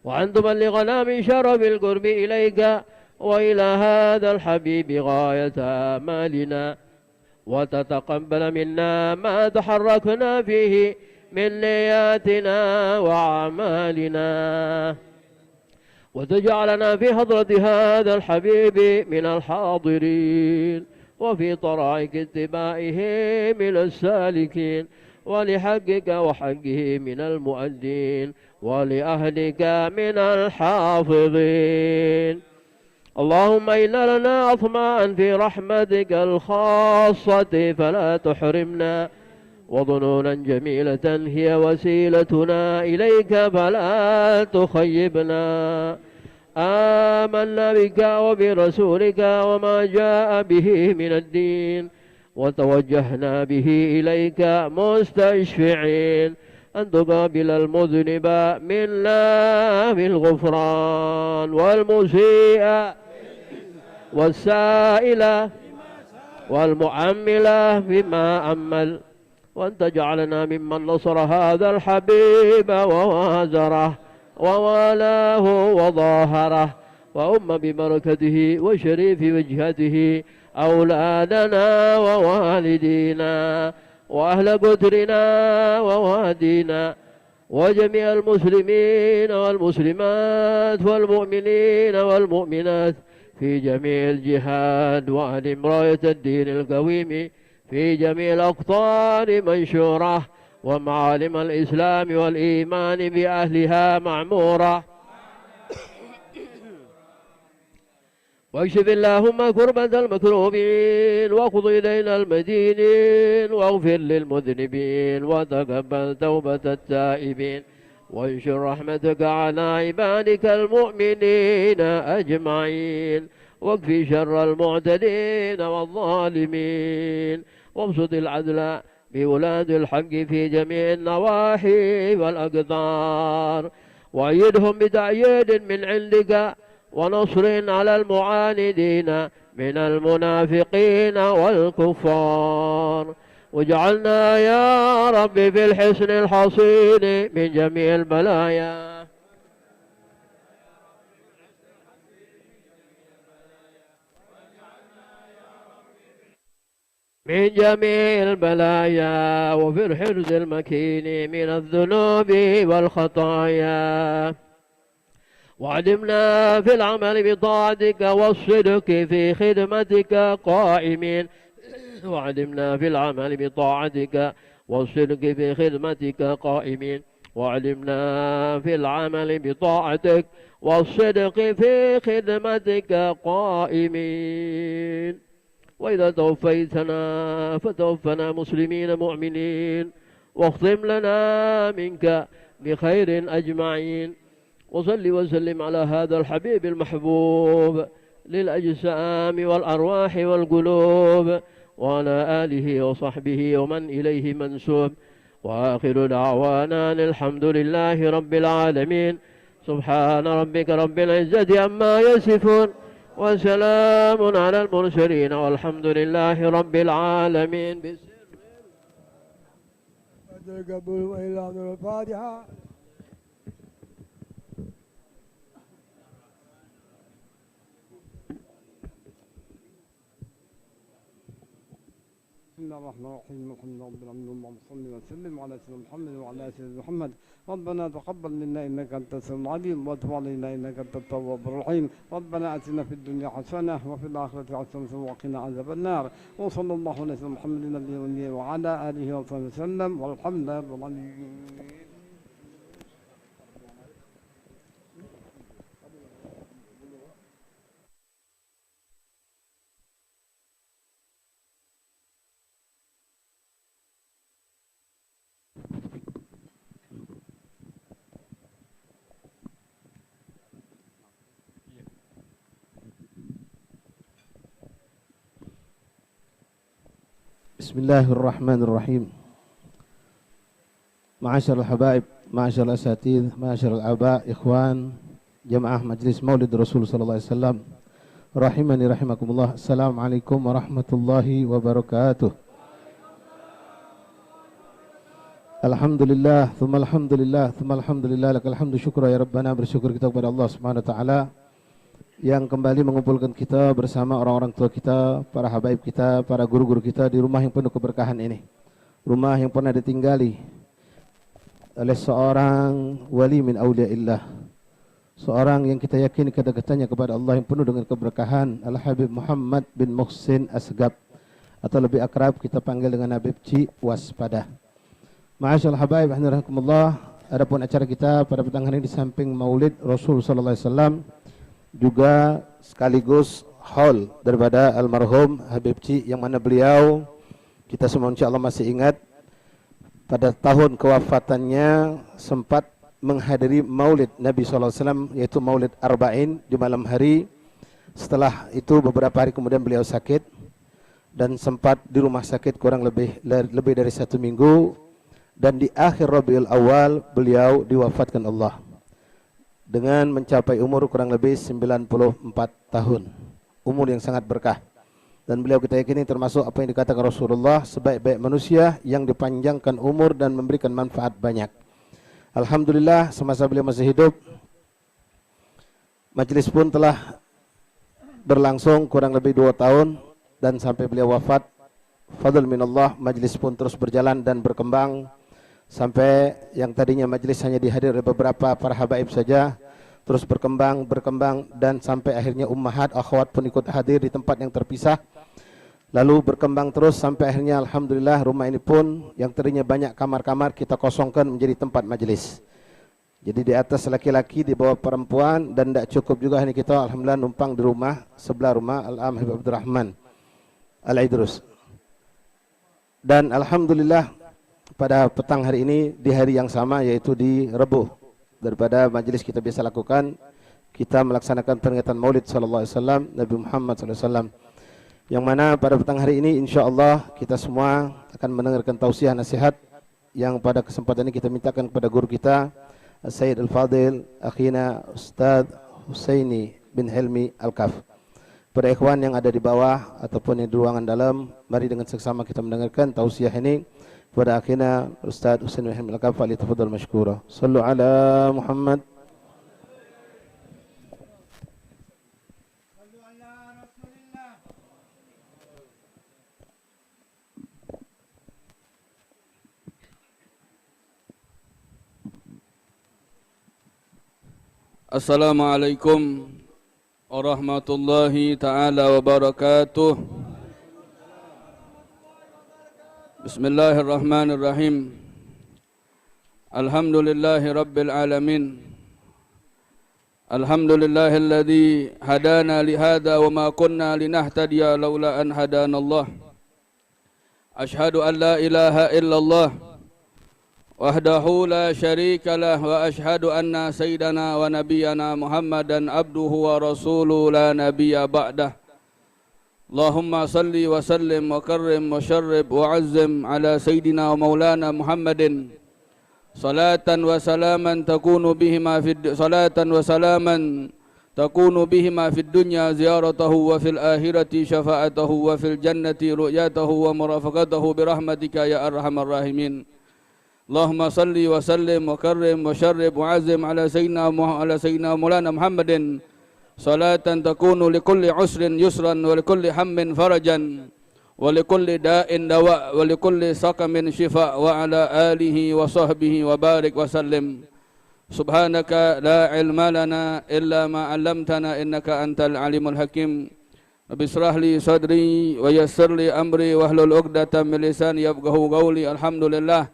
وأن تبلغنا من شرف القرب إليك وإلى هذا الحبيب غاية آمالنا وتتقبل منا ما تحركنا فيه من نياتنا وأعمالنا وتجعلنا في حضرة هذا الحبيب من الحاضرين وفي طرائق اتباعه من السالكين ولحقك وحقه من المؤدين ولأهلك من الحافظين اللهم إنا لنا أطمعا في رحمتك الخاصة فلا تحرمنا وظنونا جميلة هي وسيلتنا إليك فلا تخيبنا آمنا بك وبرسولك وما جاء به من الدين وتوجهنا به إليك مستشفعين أن تقابل المذنب منا بالغفران والمسيء والسائل والمعمل بما أمل وأن تجعلنا ممن نصر هذا الحبيب ووازره ووالاه وظاهره وأم ببركته وشريف وجهته أولادنا ووالدينا وأهل قدرنا ووادينا وجميع المسلمين والمسلمات والمؤمنين والمؤمنات في جميع الجهاد وأهل راية الدين القويم في جميع الأقطار منشورة ومعالم الإسلام والإيمان بأهلها معمورة واكشف اللهم كربة المكروبين واقض إلينا المدينين واغفر للمذنبين وتقبل توبة التائبين وانشر رحمتك على عبادك المؤمنين أجمعين واكفي شر المعتدين والظالمين وابسط العدل بولاد الحق في جميع النواحي والأقطار وأيدهم بتأييد من عندك ونصر على المعاندين من المنافقين والكفار واجعلنا يا رب في الحسن الحصين من جميع البلايا من جميع البلايا وفي الحرز المكين من الذنوب والخطايا وعلمنا في العمل بطاعتك والصدق في خدمتك قائمين وعلمنا في العمل بطاعتك والصدق في خدمتك قائمين وعلمنا في العمل بطاعتك والصدق في خدمتك قائمين وإذا توفيتنا فتوفنا مسلمين مؤمنين واختم لنا منك بخير أجمعين وصل وسلم على هذا الحبيب المحبوب للأجسام والأرواح والقلوب وعلى آله وصحبه ومن إليه منسوب وآخر دعوانا الحمد لله رب العالمين سبحان ربك رب العزة عما يصفون وسلام على المرسلين والحمد لله رب العالمين قبل وإلى الفاتحة الله الرحمن الرحيم الحمد لله رب العالمين اللهم صل وسلم على سيدنا محمد وعلى سيدنا محمد ربنا تقبل منا انك انت السميع العليم وتب علينا انك انت التواب الرحيم ربنا اتنا في الدنيا حسنه وفي الاخره حسنه وقنا عذاب النار وصلى الله على سيدنا محمد النبي وعلى اله وصحبه وسلم والحمد لله رب العالمين. Bismillahirrahmanirrahim. Ma'asyiral habaib, ma'asyiral asatidz, ma'asyiral aba, ikhwan, jamaah majlis Maulid Rasul sallallahu alaihi wasallam. Rahimani rahimakumullah. Assalamualaikum warahmatullahi wabarakatuh. Alhamdulillah, tsumma alhamdulillah, lakal hamdu syukra ya rabbana. Bersyukur kita kepada Allah Subhanahu wa taala yang kembali mengumpulkan kita bersama orang-orang tua kita, para habaib kita, para guru-guru kita di rumah yang penuh keberkahan ini. Rumah yang pernah ditinggali oleh seorang wali min awliyaillah, seorang yang kita yakini kedekatannya kepada Allah yang penuh dengan keberkahan, Al-Habib Muhammad bin Muhsin Asgab, atau lebih akrab kita panggil dengan Habib Ci Waspada. Ma'asyal habaib rahimahumullah. Adapun acara kita pada petang hari ini di samping Maulid Rasul sallallahu alaihi wasallam juga sekaligus haul daripada almarhum Habib Ci, yang mana beliau kita semua insyaallah masih ingat pada tahun kewafatannya sempat menghadiri Maulid Nabi sallallahu alaihi wasallam, yaitu Maulid Arba'in di malam hari. Setelah itu beberapa hari kemudian beliau sakit dan sempat di rumah sakit kurang lebih dari 1 minggu, dan di akhir Rabiul Awal beliau diwafatkan Allah dengan mencapai umur kurang lebih 94 tahun. Umur yang sangat berkah. Dan beliau kita yakini termasuk apa yang dikatakan Rasulullah, sebaik-baik manusia yang dipanjangkan umur dan memberikan manfaat banyak. Alhamdulillah semasa beliau masih hidup, majelis pun telah berlangsung kurang lebih 2 tahun, dan sampai beliau wafat, fadl minallah, majelis pun terus berjalan dan berkembang. Sampai yang tadinya majelis hanya dihadiri oleh beberapa para habaib saja, terus berkembang, dan sampai akhirnya ummahat, akhwat pun ikut hadir di tempat yang terpisah. Lalu berkembang terus sampai akhirnya alhamdulillah rumah ini pun yang tadinya banyak kamar-kamar kita kosongkan menjadi tempat majelis. Jadi di atas laki-laki, di bawah perempuan, dan tidak cukup juga hanya kita alhamdulillah numpang di rumah sebelah rumah Al-Am Habib Abdurrahman Al-Idrus. Dan alhamdulillah pada petang hari ini di hari yang sama, yaitu di Rabu, daripada majelis kita biasa lakukan, kita melaksanakan peringatan Maulid sallallahu alaihi wasallam Nabi Muhammad sallallahu alaihi wasallam, yang mana pada petang hari ini insyaallah kita semua akan mendengarkan tausiah nasihat yang pada kesempatan ini kita mintakan kepada guru kita Sayyid Al-Fadil Akhina Ustaz Husaini bin Helmi Al-Kaf. Para ikhwan yang ada di bawah ataupun yang di ruangan dalam, mari dengan seksama kita mendengarkan tausiah ini kepada akhina Ustaz Husain bin Helmi Al-Kaf. Falyatafaddal mashkura. Sallu ala Muhammad. Assalamualaikum warahmatullahi ta'ala wabarakatuh. Bismillahirrahmanirrahim. Alhamdulillahi rabbil alamin. Alhamdulillahilladzi hadana lihada wa ma kunna linahtadiya laula an hadana Allah. Ashhadu an la ilaha illallah wahdahu la syarika lah, wa ashhadu anna sayyidana wa nabiyyana Muhammadan abduhu wa rasuluhu la nabiyya ba'dah. Allahumma salli wa sallim wa karrim wa syarrib wa azzim ala sayyidina wa maulana Muhammadin salatan wa salaman takunu bihima fid dunya ziyaratahu wa fil akhirati syafa'atahu wa fil jannati ru'yatahu wa murafaqatahu birahmatika ya arhamar rahimin. Allahumma salli wa sallim wa karrim wa syarrib wa azim ala sayyidina maulana Muhammadin salatan takunu likulli usrin yusran wa likulli hammin farajan ولكل داء دواء ولكل سقم شفاء وعلى آله وصحبه وبارك وسلم سبحانك لا علم لنا إلا ما علمتنا إنك أنت العليم الحكيم رب اشرح لي صدري ويسر لي أمري واحلل عقدة من lisani yafqahu qawli. Alhamdulillah,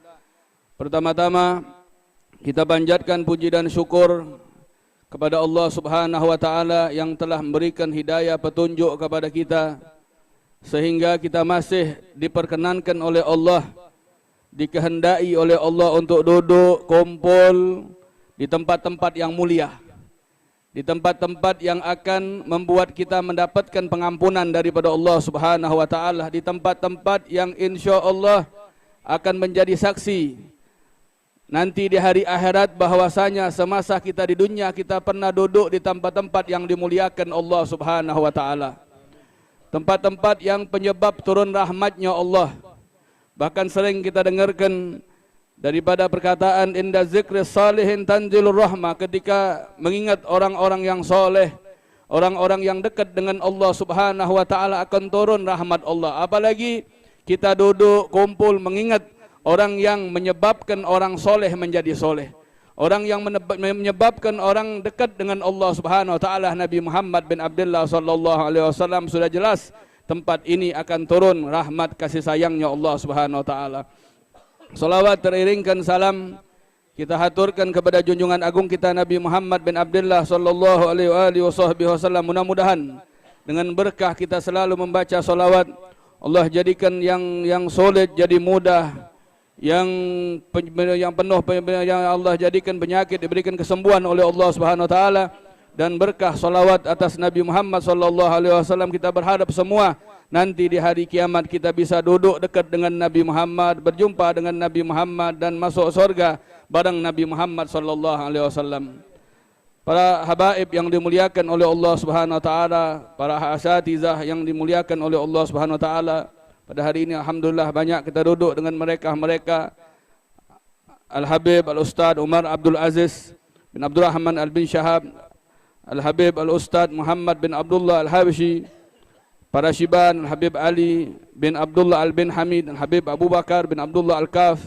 pertama-tama kita panjatkan puji dan syukur kepada Allah Subhanahu wa taala yang telah memberikan hidayah petunjuk kepada kita sehingga kita masih diperkenankan oleh Allah, dikehendaki oleh Allah untuk duduk kumpul di tempat-tempat yang mulia, di tempat-tempat yang akan membuat kita mendapatkan pengampunan daripada Allah Subhanahu wa taala, di tempat-tempat yang insya Allah akan menjadi saksi nanti di hari akhirat bahwasanya semasa kita di dunia kita pernah duduk di tempat-tempat yang dimuliakan Allah Subhanahu wa taala. Tempat-tempat yang penyebab turun rahmatnya Allah. Bahkan sering kita dengarkan daripada perkataan inda zikri salihin tanzilur rahmah, ketika mengingat orang-orang yang soleh, orang-orang yang dekat dengan Allah Subhanahu wa taala akan turun rahmat Allah. Apalagi kita duduk kumpul mengingat orang yang menyebabkan orang soleh menjadi soleh, orang yang menyebabkan orang dekat dengan Allah Subhanahu wa taala. Nabi Muhammad bin Abdullah sallallahu alaihi wasallam sudah jelas tempat ini akan turun rahmat kasih sayangnya Allah Subhanahu wa taala. Salawat teriringkan salam kita haturkan kepada junjungan agung kita Nabi Muhammad bin Abdullah sallallahu alaihi wasallam. Mudah-mudahan dengan berkah kita selalu membaca salawat, Allah jadikan yang sulit jadi mudah, yang penuh yang Allah jadikan penyakit diberikan kesembuhan oleh Allah Subhanahu wa taala, dan berkah salawat atas Nabi Muhammad sallallahu alaihi wasallam kita berharap semua nanti di hari kiamat kita bisa duduk dekat dengan Nabi Muhammad, berjumpa dengan Nabi Muhammad dan masuk surga bareng Nabi Muhammad sallallahu alaihi wasallam. Para habaib yang dimuliakan oleh Allah Subhanahu wa taala, para asatizah yang dimuliakan oleh Allah Subhanahu wa taala, pada hari ini alhamdulillah banyak kita duduk dengan mereka Al-Habib Al-Ustad Umar Abdul Aziz bin Abdul Rahman Al-Bin Shahab, Al-Habib Al-Ustad Muhammad bin Abdullah Al-Habshi, para syiban Al-Habib Ali bin Abdullah Al-Bin Hamid, Al-Habib Abu Bakar bin Abdullah Al-Kaf,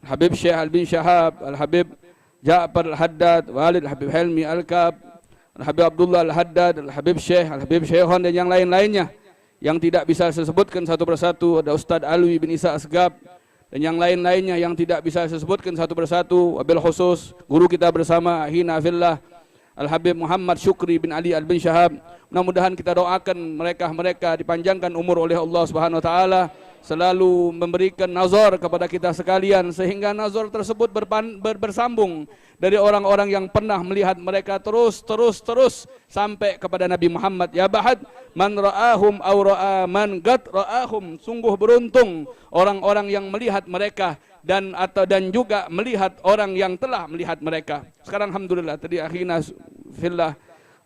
Al-Habib Syekh Al-Bin Shahab, Al-Habib Ja'far Al-Haddad, Walid Al-Habib Helmi Al-Kaf, Al-Habib Abdullah Al-Haddad, Al-Habib Syekh, Al-Habib Syekhon dan yang lain-lainnya yang tidak bisa saya sebutkan satu persatu. Ada Ustaz Alwi bin Isa Asgab dan yang lain-lainnya yang tidak bisa saya sebutkan satu persatu. Wabil khusus guru kita bersama Hina Fillah Al-Habib Muhammad Syukri bin Ali Al-Bin Shahab. Mudah-mudahan kita doakan mereka dipanjangkan umur oleh Allah Subhanahu wa taala, selalu memberikan nazar kepada kita sekalian sehingga nazar tersebut bersambung dari orang-orang yang pernah melihat mereka terus sampai kepada Nabi Muhammad. Ya bahad man ra'ahum aw ra'a man qad ra'ahum, sungguh beruntung orang-orang yang melihat mereka dan juga melihat orang yang telah melihat mereka. Sekarang alhamdulillah tadi akhina fillah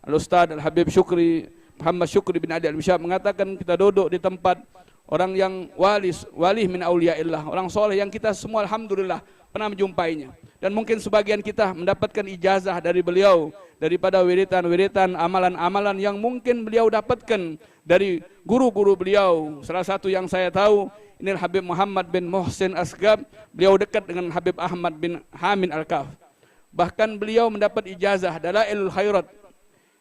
Al-Ustaz Al-Habib Syukri Muhammad Syukri bin Ali Al-Bishab mengatakan kita duduk di tempat orang yang wali min auliyaillah, orang soleh yang kita semua alhamdulillah pernah menjumpainya, dan mungkin sebagian kita mendapatkan ijazah dari beliau daripada wiritan-wiritan, amalan-amalan yang mungkin beliau dapatkan dari guru-guru beliau. Salah satu yang saya tahu ini Habib Muhammad bin Muhsin Asgab, beliau dekat dengan Habib Ahmad bin Hamid Al-Kaf. Bahkan beliau mendapat ijazah Dalailul Khairat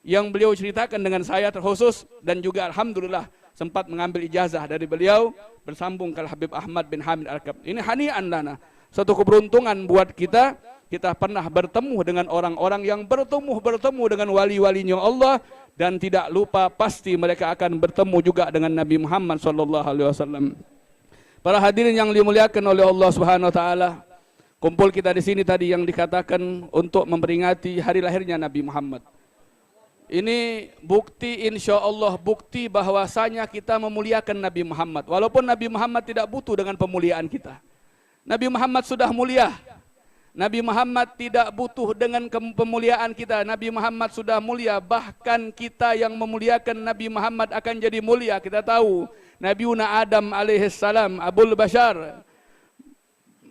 yang beliau ceritakan dengan saya terkhusus, dan juga alhamdulillah sempat mengambil ijazah dari beliau bersambung ke Habib Ahmad bin Hamid Al-Kaf. Ini hani'an lana, satu keberuntungan buat kita pernah bertemu dengan orang-orang yang bertemu dengan wali-walinya Allah, dan tidak lupa pasti mereka akan bertemu juga dengan Nabi Muhammad sallallahu alaihi wasallam. Para hadirin yang dimuliakan oleh Allah Subhanahu wa taala, kumpul kita di sini tadi yang dikatakan untuk memperingati hari lahirnya Nabi Muhammad. Ini bukti, insya Allah bukti bahwasanya kita memuliakan Nabi Muhammad. Walaupun Nabi Muhammad tidak butuh dengan pemuliaan kita. Nabi Muhammad sudah mulia. Nabi Muhammad tidak butuh dengan pemuliaan kita. Nabi Muhammad sudah mulia. Bahkan kita yang memuliakan Nabi Muhammad akan jadi mulia. Kita tahu Nabiuna Adam alaihissalam, Abul Bashar,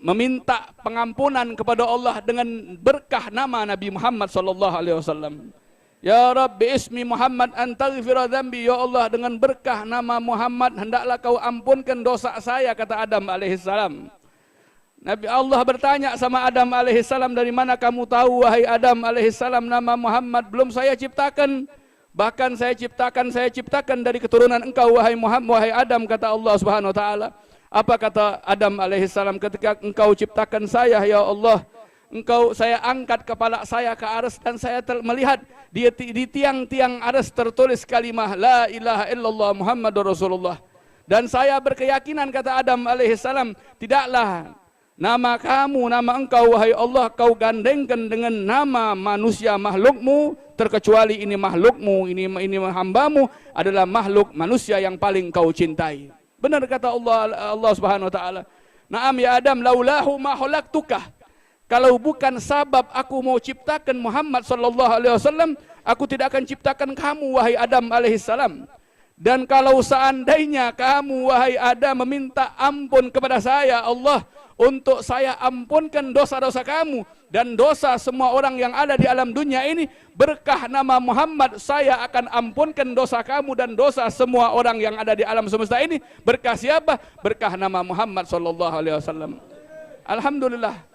meminta pengampunan kepada Allah dengan berkah nama Nabi Muhammad sallallahu alaihi wasallam. Ya Rabbi ismi Muhammad antaghfira dzambi, ya Allah dengan berkah nama Muhammad hendaklah kau ampunkan dosa saya, kata Adam alaihissalam. Nabi Allah bertanya sama Adam alaihissalam, dari mana kamu tahu wahai Adam alaihissalam nama Muhammad? Belum saya ciptakan, bahkan saya ciptakan dari keturunan engkau wahai Muhammad, wahai Adam, kata Allah Subhanahu wa taala. Apa kata Adam alaihissalam, ketika engkau ciptakan saya ya Allah, saya angkat kepala saya ke arsy dan saya melihat di tiang-tiang arsy tertulis kalimah la ilaha illallah Muhammadur Rasulullah. Dan saya berkeyakinan, kata Adam alaihissalam, tidaklah nama kamu, nama engkau wahai Allah, kau gandengkan dengan nama manusia makhlukmu, terkecuali ini makhlukmu, ini hambamu adalah makhluk manusia yang paling kau cintai. Benar kata Allah Subhanahu wa taala. Naam ya Adam, laulahu ma khalaqtuka. Kalau bukan sabab aku mau ciptakan Muhammad sallallahu alaihi wasallam, aku tidak akan ciptakan kamu wahai Adam alaihissalam. Dan kalau seandainya kamu wahai Adam meminta ampun kepada saya Allah, untuk saya ampunkan dosa-dosa kamu dan dosa semua orang yang ada di alam dunia ini, berkah nama Muhammad saya akan ampunkan dosa kamu dan dosa semua orang yang ada di alam semesta ini. Berkah siapa? Berkah nama Muhammad sallallahu alaihi wasallam. Alhamdulillah,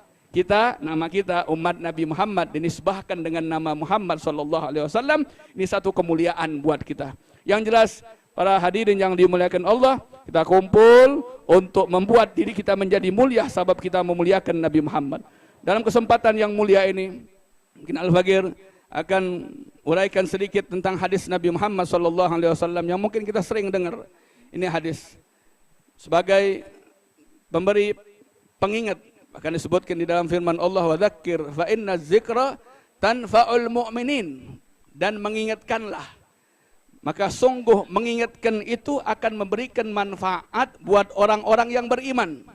nama kita umat Nabi Muhammad dinisbahkan dengan nama Muhammad sallallahu alaihi wasallam. Ini satu kemuliaan buat kita. Yang jelas para hadirin yang dimuliakan Allah, kita kumpul untuk membuat diri kita menjadi mulia sebab kita memuliakan Nabi Muhammad. Dalam kesempatan yang mulia ini, mungkin Al-Faqir akan uraikan sedikit tentang hadis Nabi Muhammad sallallahu alaihi wasallam yang mungkin kita sering dengar. Ini hadis sebagai pemberi pengingat. Bahkan disebutkan di dalam firman Allah, wa dzakir fa inna dzikra tanfa'ul mu'minin, dan mengingatkanlah, maka sungguh mengingatkan itu akan memberikan manfaat buat orang-orang yang beriman.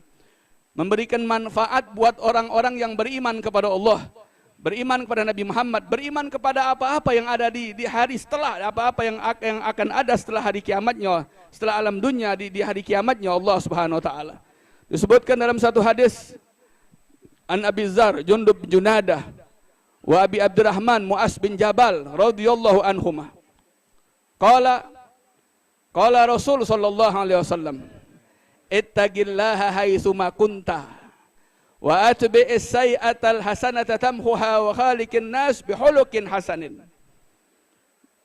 Memberikan manfaat buat orang-orang yang beriman kepada Allah, beriman kepada Nabi Muhammad, beriman kepada apa-apa yang ada di hari setelah, apa-apa yang akan ada setelah hari kiamatnya, setelah alam dunia di hari kiamatnya Allah Subhanahu wa taala. Disebutkan dalam satu hadis, An Abi Dzar Jundub bin Junadah wa Abi Abdurrahman Mu'az bin Jabal radhiyallahu anhuma. Qala Rasul sallallahu alaihi wasallam, ittaqillaha haitsu ma kunta wa atbi'is sayyi'atal hasanata tamhuha wa khaliqin nas bihuluqin hasanin.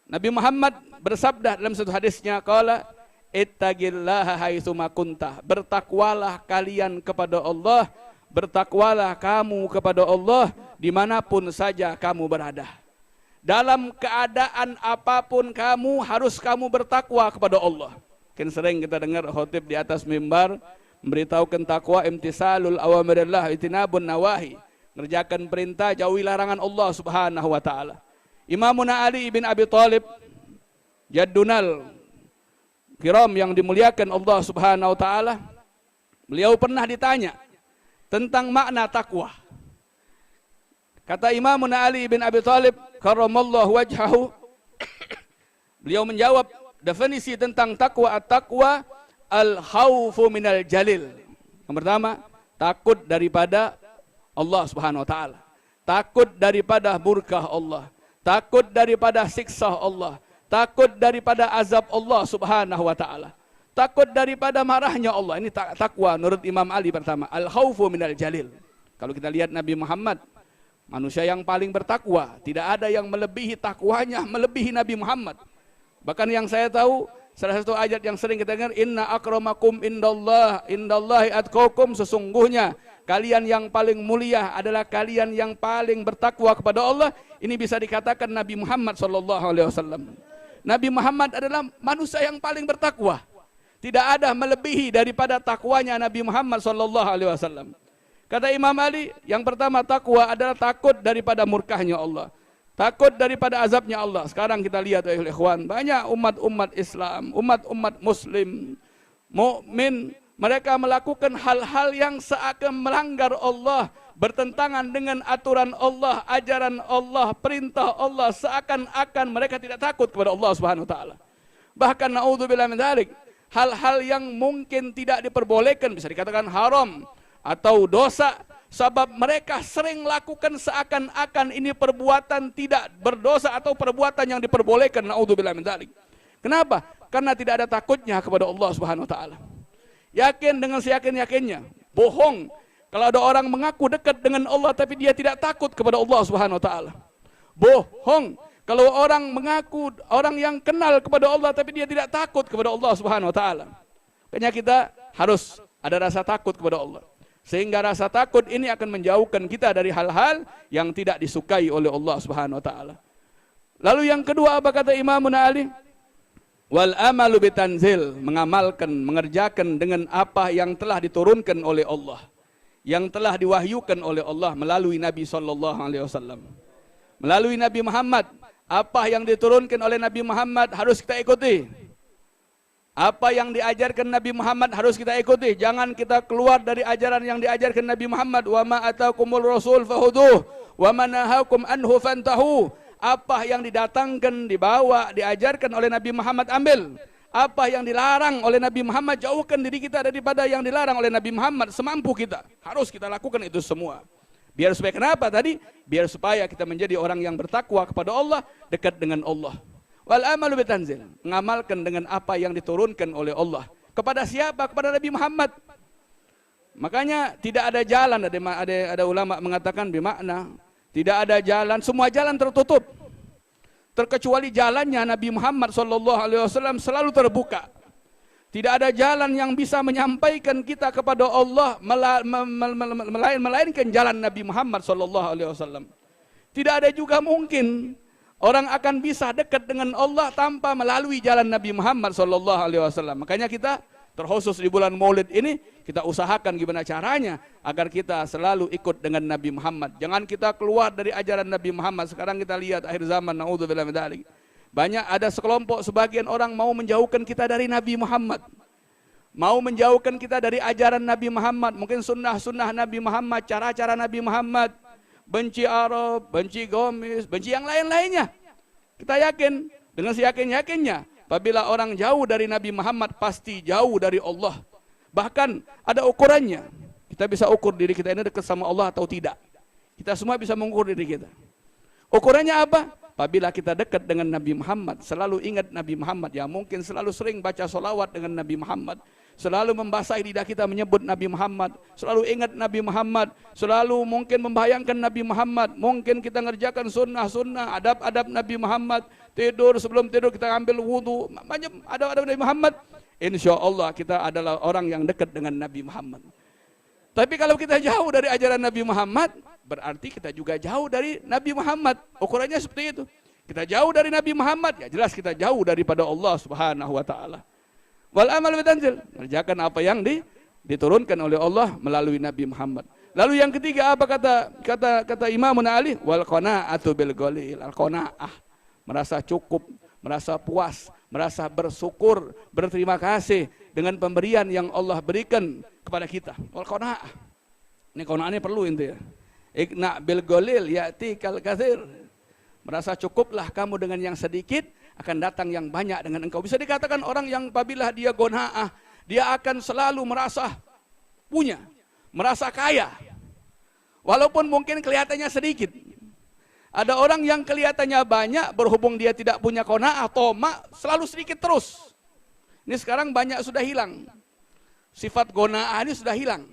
Nabi Muhammad bersabda dalam satu hadisnya, qala ittaqillaha haitsu ma kunta, bertakwalah kalian kepada Allah, bertakwalah kamu kepada Allah dimanapun saja kamu berada. Dalam keadaan apapun kamu harus kamu bertakwa kepada Allah. Kan sering kita dengar khotib di atas mimbar memberitahukan takwa, imtisalul awamirillah itinabun nawahi, ngerjakan perintah, jauhi larangan Allah Subhanahu wa taala. Imamuna Ali bin Abi Thalib, jaddunal kiram yang dimuliakan Allah Subhanahu wa taala, beliau pernah ditanya tentang makna takwa. Kata Imamuna Ali bin Abi Thalib karramallahu wajhahu, beliau menjawab definisi tentang takwa, at-taqwa al-khaufu minal jalil. Yang pertama, takut daripada Allah Subhanahu wa taala, takut daripada murka Allah, takut daripada siksa Allah, takut daripada azab Allah Subhanahu wa taala, takut daripada marahnya Allah. Ini takwa menurut Imam Ali pertama, al-khaufu minal jalil. Kalau kita lihat Nabi Muhammad, manusia yang paling bertakwa, tidak ada yang melebihi takwanya, melebihi Nabi Muhammad. Bahkan yang saya tahu, salah satu ayat yang sering kita dengar, inna akramakum indallahi atqakum, sesungguhnya kalian yang paling mulia adalah kalian yang paling bertakwa kepada Allah. Ini bisa dikatakan Nabi Muhammad sallallahu alaihi wasallam. Nabi Muhammad adalah manusia yang paling bertakwa. Tidak ada melebihi daripada takwanya Nabi Muhammad sallallahu alaihi wasallam. Kata Imam Ali, yang pertama takwa adalah takut daripada murkahnya Allah, takut daripada azabnya Allah. Sekarang kita lihat ya ikhwan, banyak umat-umat Islam, umat-umat muslim, mukmin, mereka melakukan hal-hal yang seakan melanggar Allah, bertentangan dengan aturan Allah, ajaran Allah, perintah Allah, seakan-akan mereka tidak takut kepada Allah Subhanahu wa taala. Bahkan naudzubillah min dzalik, hal-hal yang mungkin tidak diperbolehkan, bisa dikatakan haram atau dosa, Sebab mereka sering lakukan seakan-akan ini perbuatan tidak berdosa atau perbuatan yang diperbolehkan. Naudzubillah min dzalik. Kenapa? Karena tidak ada takutnya kepada Allah Subhanahu wa taala. Yakin dengan seyakin-yakinnya, bohong kalau ada orang mengaku dekat dengan Allah tapi dia tidak takut kepada Allah Subhanahu wa taala. Bohong kalau orang mengaku orang yang kenal kepada Allah tapi dia tidak takut kepada Allah Subhanahu wa taala. Makanya kita harus ada rasa takut kepada Allah. Sehingga rasa takut ini akan menjauhkan kita dari hal-hal yang tidak disukai oleh Allah Subhanahu wa taala. Lalu yang kedua apa kata Imam Ali? Wal amalu bitanzil, mengamalkan, mengerjakan dengan apa yang telah diturunkan oleh Allah, yang telah diwahyukan oleh Allah melalui Nabi sallallahu alaihi wasallam. Melalui Nabi Muhammad, apa yang diturunkan oleh Nabi Muhammad harus kita ikuti. Apa yang diajarkan Nabi Muhammad harus kita ikuti. Jangan kita keluar dari ajaran yang diajarkan Nabi Muhammad. Wa ma atakumul rasul fahuduh wa ma nahakum anhu fantahu. Apa yang didatangkan, dibawa, diajarkan oleh Nabi Muhammad ambil. Apa yang dilarang oleh Nabi Muhammad, jauhkan diri kita daripada yang dilarang oleh Nabi Muhammad semampu kita. Harus kita lakukan itu semua. Biar supaya kenapa tadi? Biar supaya kita menjadi orang yang bertakwa kepada Allah, dekat dengan Allah. Wal amalu bitanzil, mengamalkan dengan apa yang diturunkan oleh Allah. Kepada siapa? Kepada Nabi Muhammad. Makanya tidak ada jalan, ada ulama mengatakan bermakna tidak ada jalan, semua jalan tertutup. Terkecuali jalannya Nabi Muhammad SAW selalu terbuka. Tidak ada jalan yang bisa menyampaikan kita kepada Allah melainkan jalan Nabi Muhammad SAW. Tidak ada juga mungkin orang akan bisa dekat dengan Allah tanpa melalui jalan Nabi Muhammad SAW. Makanya kita terkhusus di bulan Maulid ini kita usahakan gimana caranya agar kita selalu ikut dengan Nabi Muhammad. Jangan kita keluar dari ajaran Nabi Muhammad. Sekarang kita lihat akhir zaman, naudzubillah min dzalik. Banyak ada sekelompok sebagian orang mau menjauhkan kita dari Nabi Muhammad. Mau menjauhkan kita dari ajaran Nabi Muhammad. Mungkin sunnah-sunnah Nabi Muhammad, cara-cara Nabi Muhammad. Benci Arab, benci Gomis, benci yang lain-lainnya. Kita yakin, dengan seyakin-yakinnya, apabila orang jauh dari Nabi Muhammad, pasti jauh dari Allah. Bahkan ada ukurannya. Kita bisa ukur diri kita ini dekat sama Allah atau tidak. Kita semua bisa mengukur diri kita. Ukurannya apa? Apabila kita dekat dengan Nabi Muhammad, selalu ingat Nabi Muhammad. Ya mungkin selalu sering baca solawat dengan Nabi Muhammad. Selalu membasahi lidah kita menyebut Nabi Muhammad. Selalu ingat Nabi Muhammad. Selalu mungkin membayangkan Nabi Muhammad. Mungkin kita ngerjakan sunnah-sunnah, adab-adab Nabi Muhammad. Tidur, sebelum tidur kita ambil wudhu. Banyak adab-adab Nabi Muhammad. Insya Allah kita adalah orang yang dekat dengan Nabi Muhammad. Tapi kalau kita jauh dari ajaran Nabi Muhammad, berarti kita juga jauh dari Nabi Muhammad. Ukurannya seperti itu. Kita jauh dari Nabi Muhammad, ya jelas kita jauh daripada Allah Subhanahu wa taala. Wal amal bitanzil, mengerjakan apa yang diturunkan oleh Allah melalui Nabi Muhammad. Lalu yang ketiga apa kata Imam Ali? Wal qanaatu bil qalil. Al qanaah, merasa cukup, merasa puas, merasa bersyukur, berterima kasih dengan pemberian yang Allah berikan kepada kita. Wal qanaah. Ini qanaah ini perlu itu ya. Ikna bil qalil ya'ti kal katsir. Merasa cukuplah kamu dengan yang sedikit, akan datang yang banyak dengan engkau. Bisa dikatakan orang yang apabila dia qanaah, dia akan selalu merasa punya, merasa kaya. Walaupun mungkin kelihatannya sedikit. Ada orang yang kelihatannya banyak, berhubung dia tidak punya qanaah, tamak, selalu sedikit terus. Ini sekarang banyak sudah hilang. Sifat qanaah ini sudah hilang.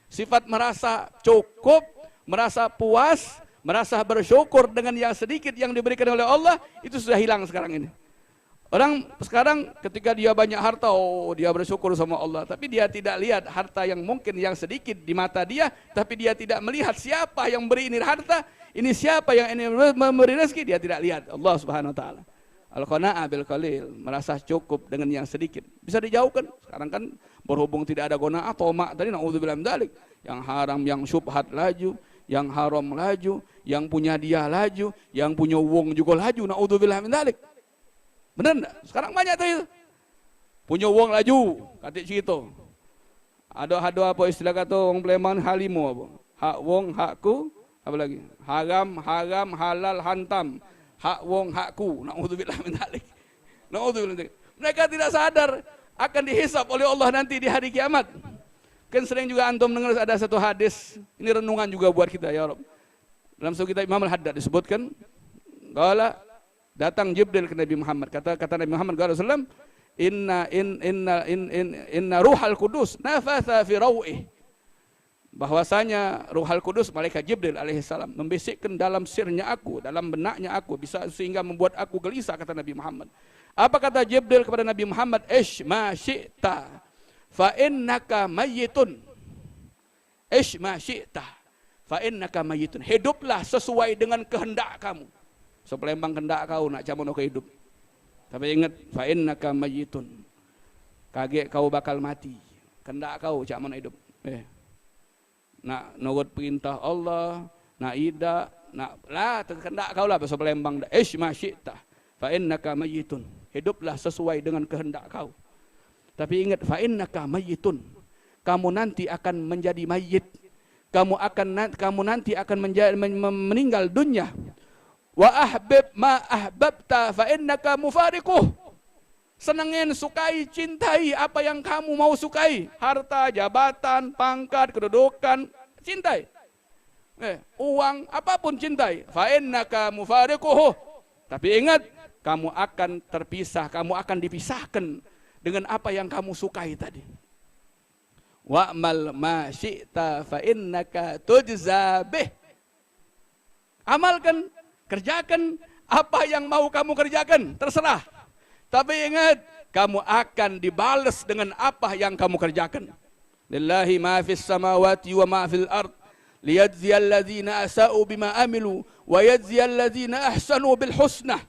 Sifat merasa cukup, merasa puas, merasa bersyukur dengan yang sedikit yang diberikan oleh Allah, itu sudah hilang sekarang ini. Orang sekarang ketika dia banyak harta, oh dia bersyukur sama Allah. Tapi dia tidak lihat harta yang mungkin yang sedikit di mata dia, tapi dia tidak melihat siapa yang beri ini harta, ini siapa yang ini memberi rezeki, dia tidak lihat Allah Subhanahu wa taala. Al-qana'a bil qalil, merasa cukup dengan yang sedikit. Bisa dijauhkan. Sekarang kan berhubung tidak ada qanaah, tamak tadi naudzubillah min dzalik. Yang haram, yang syubhat laju, yang haram laju, yang punya dia laju, yang punya uang juga laju, naudzubillah min dzalik. Benar enggak? Sekarang banyak tuh itu. Punya uang laju, katik situ. Ada apa istilah kata orang Pleman halimu apa? Hak wong, hakku, apa lagi? Haram, halal, hantam. Hak wong, hakku, naudzubillah min dzalik. Naudzubillah min dzalik. Mereka tidak sadar akan dihisab oleh Allah nanti di hari kiamat. Kan sering juga antum dengar ada satu hadis, ini renungan juga buat kita ya Rabb. Dalam surat kita Imam Al-Haddad disebutkan, qala datang Jibril ke Nabi Muhammad, kata Nabi Muhammad sallallahu inna ruhal kudus nafatha fi rawih, bahwasanya Ruhal Kudus malaikat Jibril alaihissalam membisikkan dalam sirnya aku, dalam benaknya aku, bisa sehingga membuat aku gelisah, kata Nabi Muhammad. Apa kata Jibril kepada Nabi Muhammad? Ish ma syi'ta fa innaka mayyitun. Ish ma syi'ta fa innaka mayyitun. Hiduplah sesuai dengan kehendak kamu. Sepelembang kehendak kau nak camono ke hidup. Tapi ingat, fa innaka mayyitun. Kaget kau bakal mati. Kehendak kau camono hidup. Nak nurut perintah Allah, nak ida, nak lah kehendak kau lah bahasa Palembang. Ish ma syi'ta fa innaka mayyitun. Hiduplah sesuai dengan kehendak kau. Tapi ingat, fa innaka mayyitun. Kamu nanti akan menjadi mayit. Kamu nanti akan meninggal dunia. Wa ahbib ma ahbabta fa innaka mufariquh. Senengin, sukai, cintai apa yang kamu mau sukai. Harta, jabatan, pangkat, kedudukan, cintai. Uang, apapun cintai. Fa innaka mufariquh. Tapi ingat, kamu akan terpisah, kamu akan dipisahkan dengan apa yang kamu sukai tadi. Wa'mal ma syi'ta fa innaka tujza bih. Amalkan, kerjakan apa yang mau kamu kerjakan, terserah. Tapi ingat, kamu akan dibalas dengan apa yang kamu kerjakan. Lillahi ma fis samawati wa ma fil ard liyajziyal ladzina asa'u bima amilu wa yajziyal ladzina ahsanu bil husnah.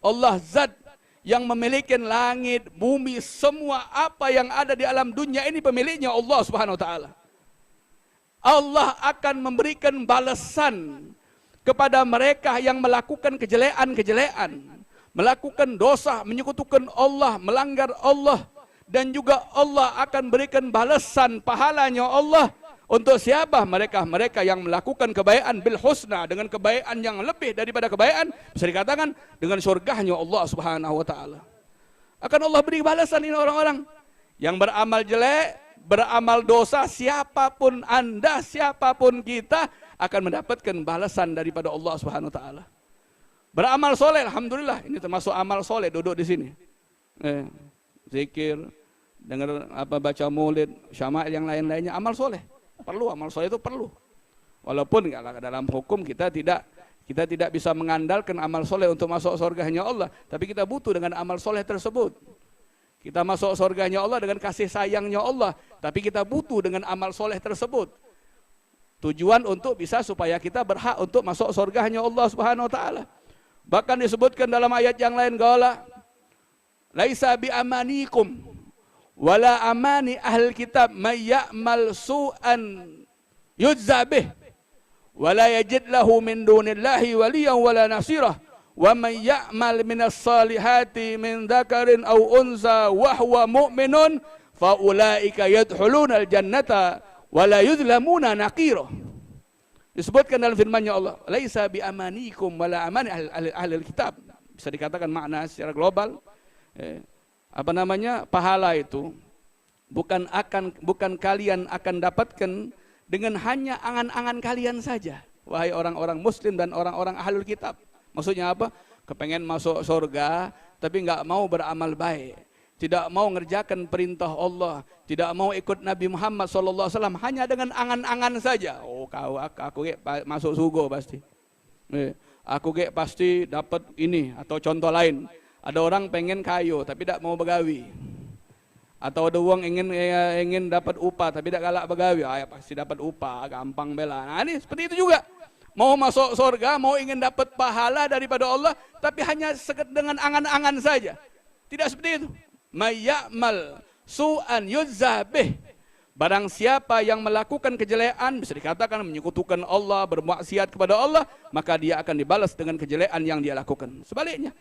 Allah zat yang memiliki langit, bumi, semua apa yang ada di alam dunia ini pemiliknya Allah Subhanahu wa taala. Allah akan memberikan balasan kepada mereka yang melakukan kejelean-kejelean, melakukan dosa, menyekutukan Allah, melanggar Allah, dan juga Allah akan berikan balasan pahalanya Allah untuk siapa? Mereka yang melakukan kebaikan bil husna, dengan kebaikan yang lebih daripada kebaikan, bisa dikatakan dengan surganya Allah Subhanahu wa taala. Akan Allah beri balasan ini orang-orang yang beramal jelek, beramal dosa, siapapun Anda, siapapun kita akan mendapatkan balasan daripada Allah Subhanahu wa taala. Beramal soleh, alhamdulillah, ini termasuk amal soleh duduk di sini. Zikir, dengar baca maulid, syama'il yang lain-lainnya, amal soleh. Perlu, amal soleh itu perlu. Walaupun dalam hukum kita tidak bisa mengandalkan amal soleh untuk masuk surganya Allah, tapi kita butuh dengan amal soleh tersebut. Kita masuk surganya Allah dengan kasih sayangnya Allah, tapi kita butuh dengan amal soleh tersebut. Tujuan untuk bisa supaya kita berhak untuk masuk surganya Allah Subhanahu wa taala. Bahkan disebutkan dalam ayat yang lain, qala laisa bi amanikum wala amani ahli kitab may ya'mal su'an yujza bih wala yajid lahu min dunillahi waliyan wala nasirah wa may ya'mal minas salihati min dzakarin aw unsa wa huwa mu'minun fa ulaika yadkhuluna al-jannata wala yuzlamuna naqira. Disebutkan dalam firman-Nya Allah, laisa bi amanikum wala amani ahli kitab. Bisa dikatakan makna secara global. Pahala itu bukan kalian akan dapatkan dengan hanya angan-angan kalian saja, wahai orang-orang muslim dan orang-orang ahlul kitab. Maksudnya apa? Kepengen masuk surga tapi nggak mau beramal baik, tidak mau ngerjakan perintah Allah, tidak mau ikut Nabi Muhammad SAW, hanya dengan angan-angan saja. Oh, aku masuk surga pasti. Aku pasti dapat ini, atau contoh lain. Ada orang pengen kayu tapi tidak mau begawi. Atau ada uang ingin dapat upah tapi tidak galak begawi. Ya pasti dapat upah, gampang bela. Nah ini seperti itu juga. Mau masuk surga, mau ingin dapat pahala daripada Allah, tapi hanya dengan angan-angan saja. Tidak seperti itu. May ya'mal su'an yujza bih. Barang siapa yang melakukan kejelekan, bisa dikatakan menyekutukan Allah, bermaksiat kepada Allah, maka dia akan dibalas dengan kejelekan yang dia lakukan. Sebaliknya,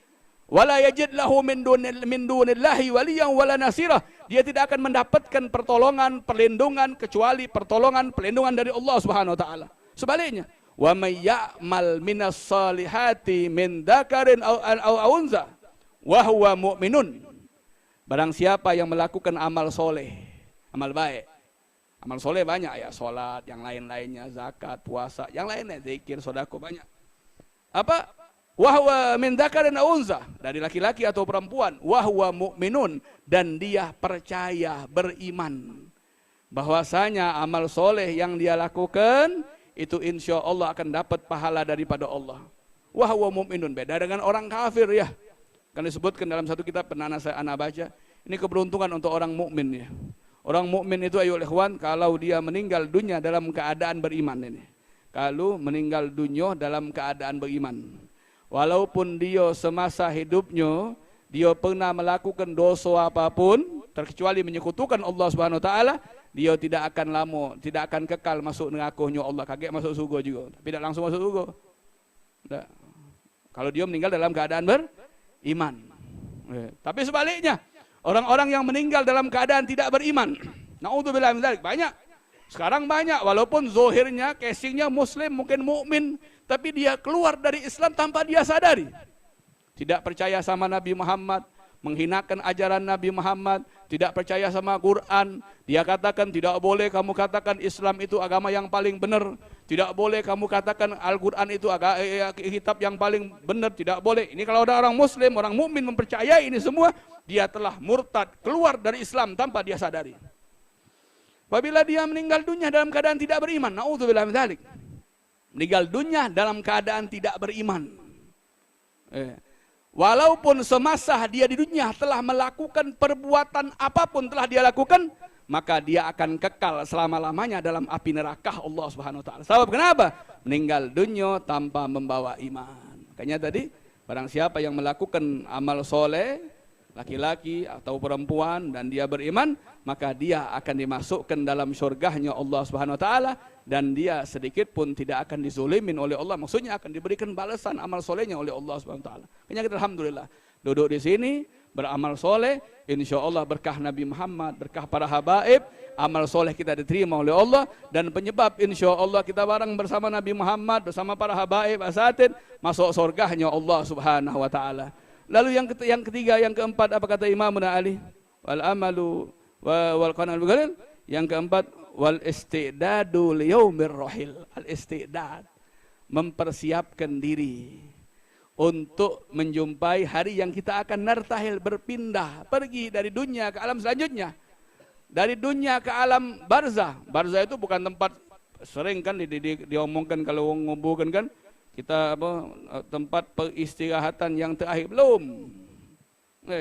wala yajid lahu min dunillahi waliyan wala nasirah. Dia tidak akan mendapatkan pertolongan, perlindungan kecuali pertolongan, perlindungan dari Allah Subhanahu wa taala. Sebaliknya, wa may ya'mal minas salihati min dzakarin aw unza wa huwa mu'minun. Barang siapa yang melakukan amal soleh, amal baik, Amal soleh banyak ya, sholat, yang lain-lainnya, zakat, puasa, yang lainnya, zikir, sodako, banyak. Apa? Wahwa min dzakarin aw unsa, dari laki-laki atau perempuan, wahwa mu'minun, dan dia percaya, beriman bahwasanya amal soleh yang dia lakukan itu insya Allah akan dapat pahala daripada Allah. Wahwa mu'minun, beda dengan orang kafir ya. Kan disebutkan dalam satu kitab pernah anak baca, ini keberuntungan untuk orang mukmin ya. Orang mukmin itu ayo ikhwan, kalau dia meninggal dunia dalam keadaan beriman ini. Kalau meninggal dunia dalam keadaan beriman. Walaupun dia semasa hidupnya dia pernah melakukan dosa apapun terkecuali menyekutukan Allah Subhanahu wa taala, dia tidak akan lama, tidak akan kekal masuk neraka-Nya Allah, kaget masuk surga juga. Tapi tidak langsung masuk surga. Tidak. Kalau dia meninggal dalam keadaan beriman. Tapi sebaliknya, orang-orang yang meninggal dalam keadaan tidak beriman, naudzubillah min dzalik, banyak. Sekarang banyak, walaupun zohirnya, casingnya muslim, mungkin mukmin, tapi dia keluar dari Islam tanpa dia sadari. Tidak percaya sama Nabi Muhammad, menghinakan ajaran Nabi Muhammad, tidak percaya sama Quran. Dia katakan tidak boleh kamu katakan Islam itu agama yang paling benar. Tidak boleh kamu katakan Al-Quran itu kitab yang paling benar. Tidak boleh. Ini kalau ada orang muslim, orang mukmin mempercayai ini semua, dia telah murtad, keluar dari Islam tanpa dia sadari. Apabila dia meninggal dunia dalam keadaan tidak beriman, naudzubillah min dzalik. Meninggal dunia dalam keadaan tidak beriman. Walaupun semasa dia di dunia telah melakukan perbuatan apapun telah dia lakukan, maka dia akan kekal selama-lamanya dalam api neraka Allah Subhanahu wa taala. Sebab kenapa? Meninggal dunia tanpa membawa iman. Makanya tadi, barang siapa yang melakukan amal soleh, laki-laki atau perempuan, dan dia beriman, maka dia akan dimasukkan dalam syurganya Allah Subhanahu wa taala, dan dia sedikit pun tidak akan dizolimin oleh Allah. Maksudnya akan diberikan balasan amal solehnya oleh Allah Subhanahu wa taala. Makanya kita alhamdulillah duduk di sini beramal soleh, insya Allah berkah Nabi Muhammad, berkah para habaib, amal soleh kita diterima oleh Allah, dan penyebab insya Allah kita bareng bersama Nabi Muhammad, bersama para habaib, asatid, masuk surganya Allah Subhanahu wa taala. Lalu yang ketiga, yang keempat, apa kata Imam Ali? Wal amalu wal qanal biqalil. Yang keempat, wal istidadu liyaumir rahil. Al istidad, mempersiapkan diri untuk menjumpai hari yang kita akan nartahil, berpindah, pergi dari dunia ke alam selanjutnya. Dari dunia ke alam barzah. Barzah itu bukan tempat, sering kan diomongkan kalau nguburkan kan, kita tempat peristirahatan yang terakhir, belum.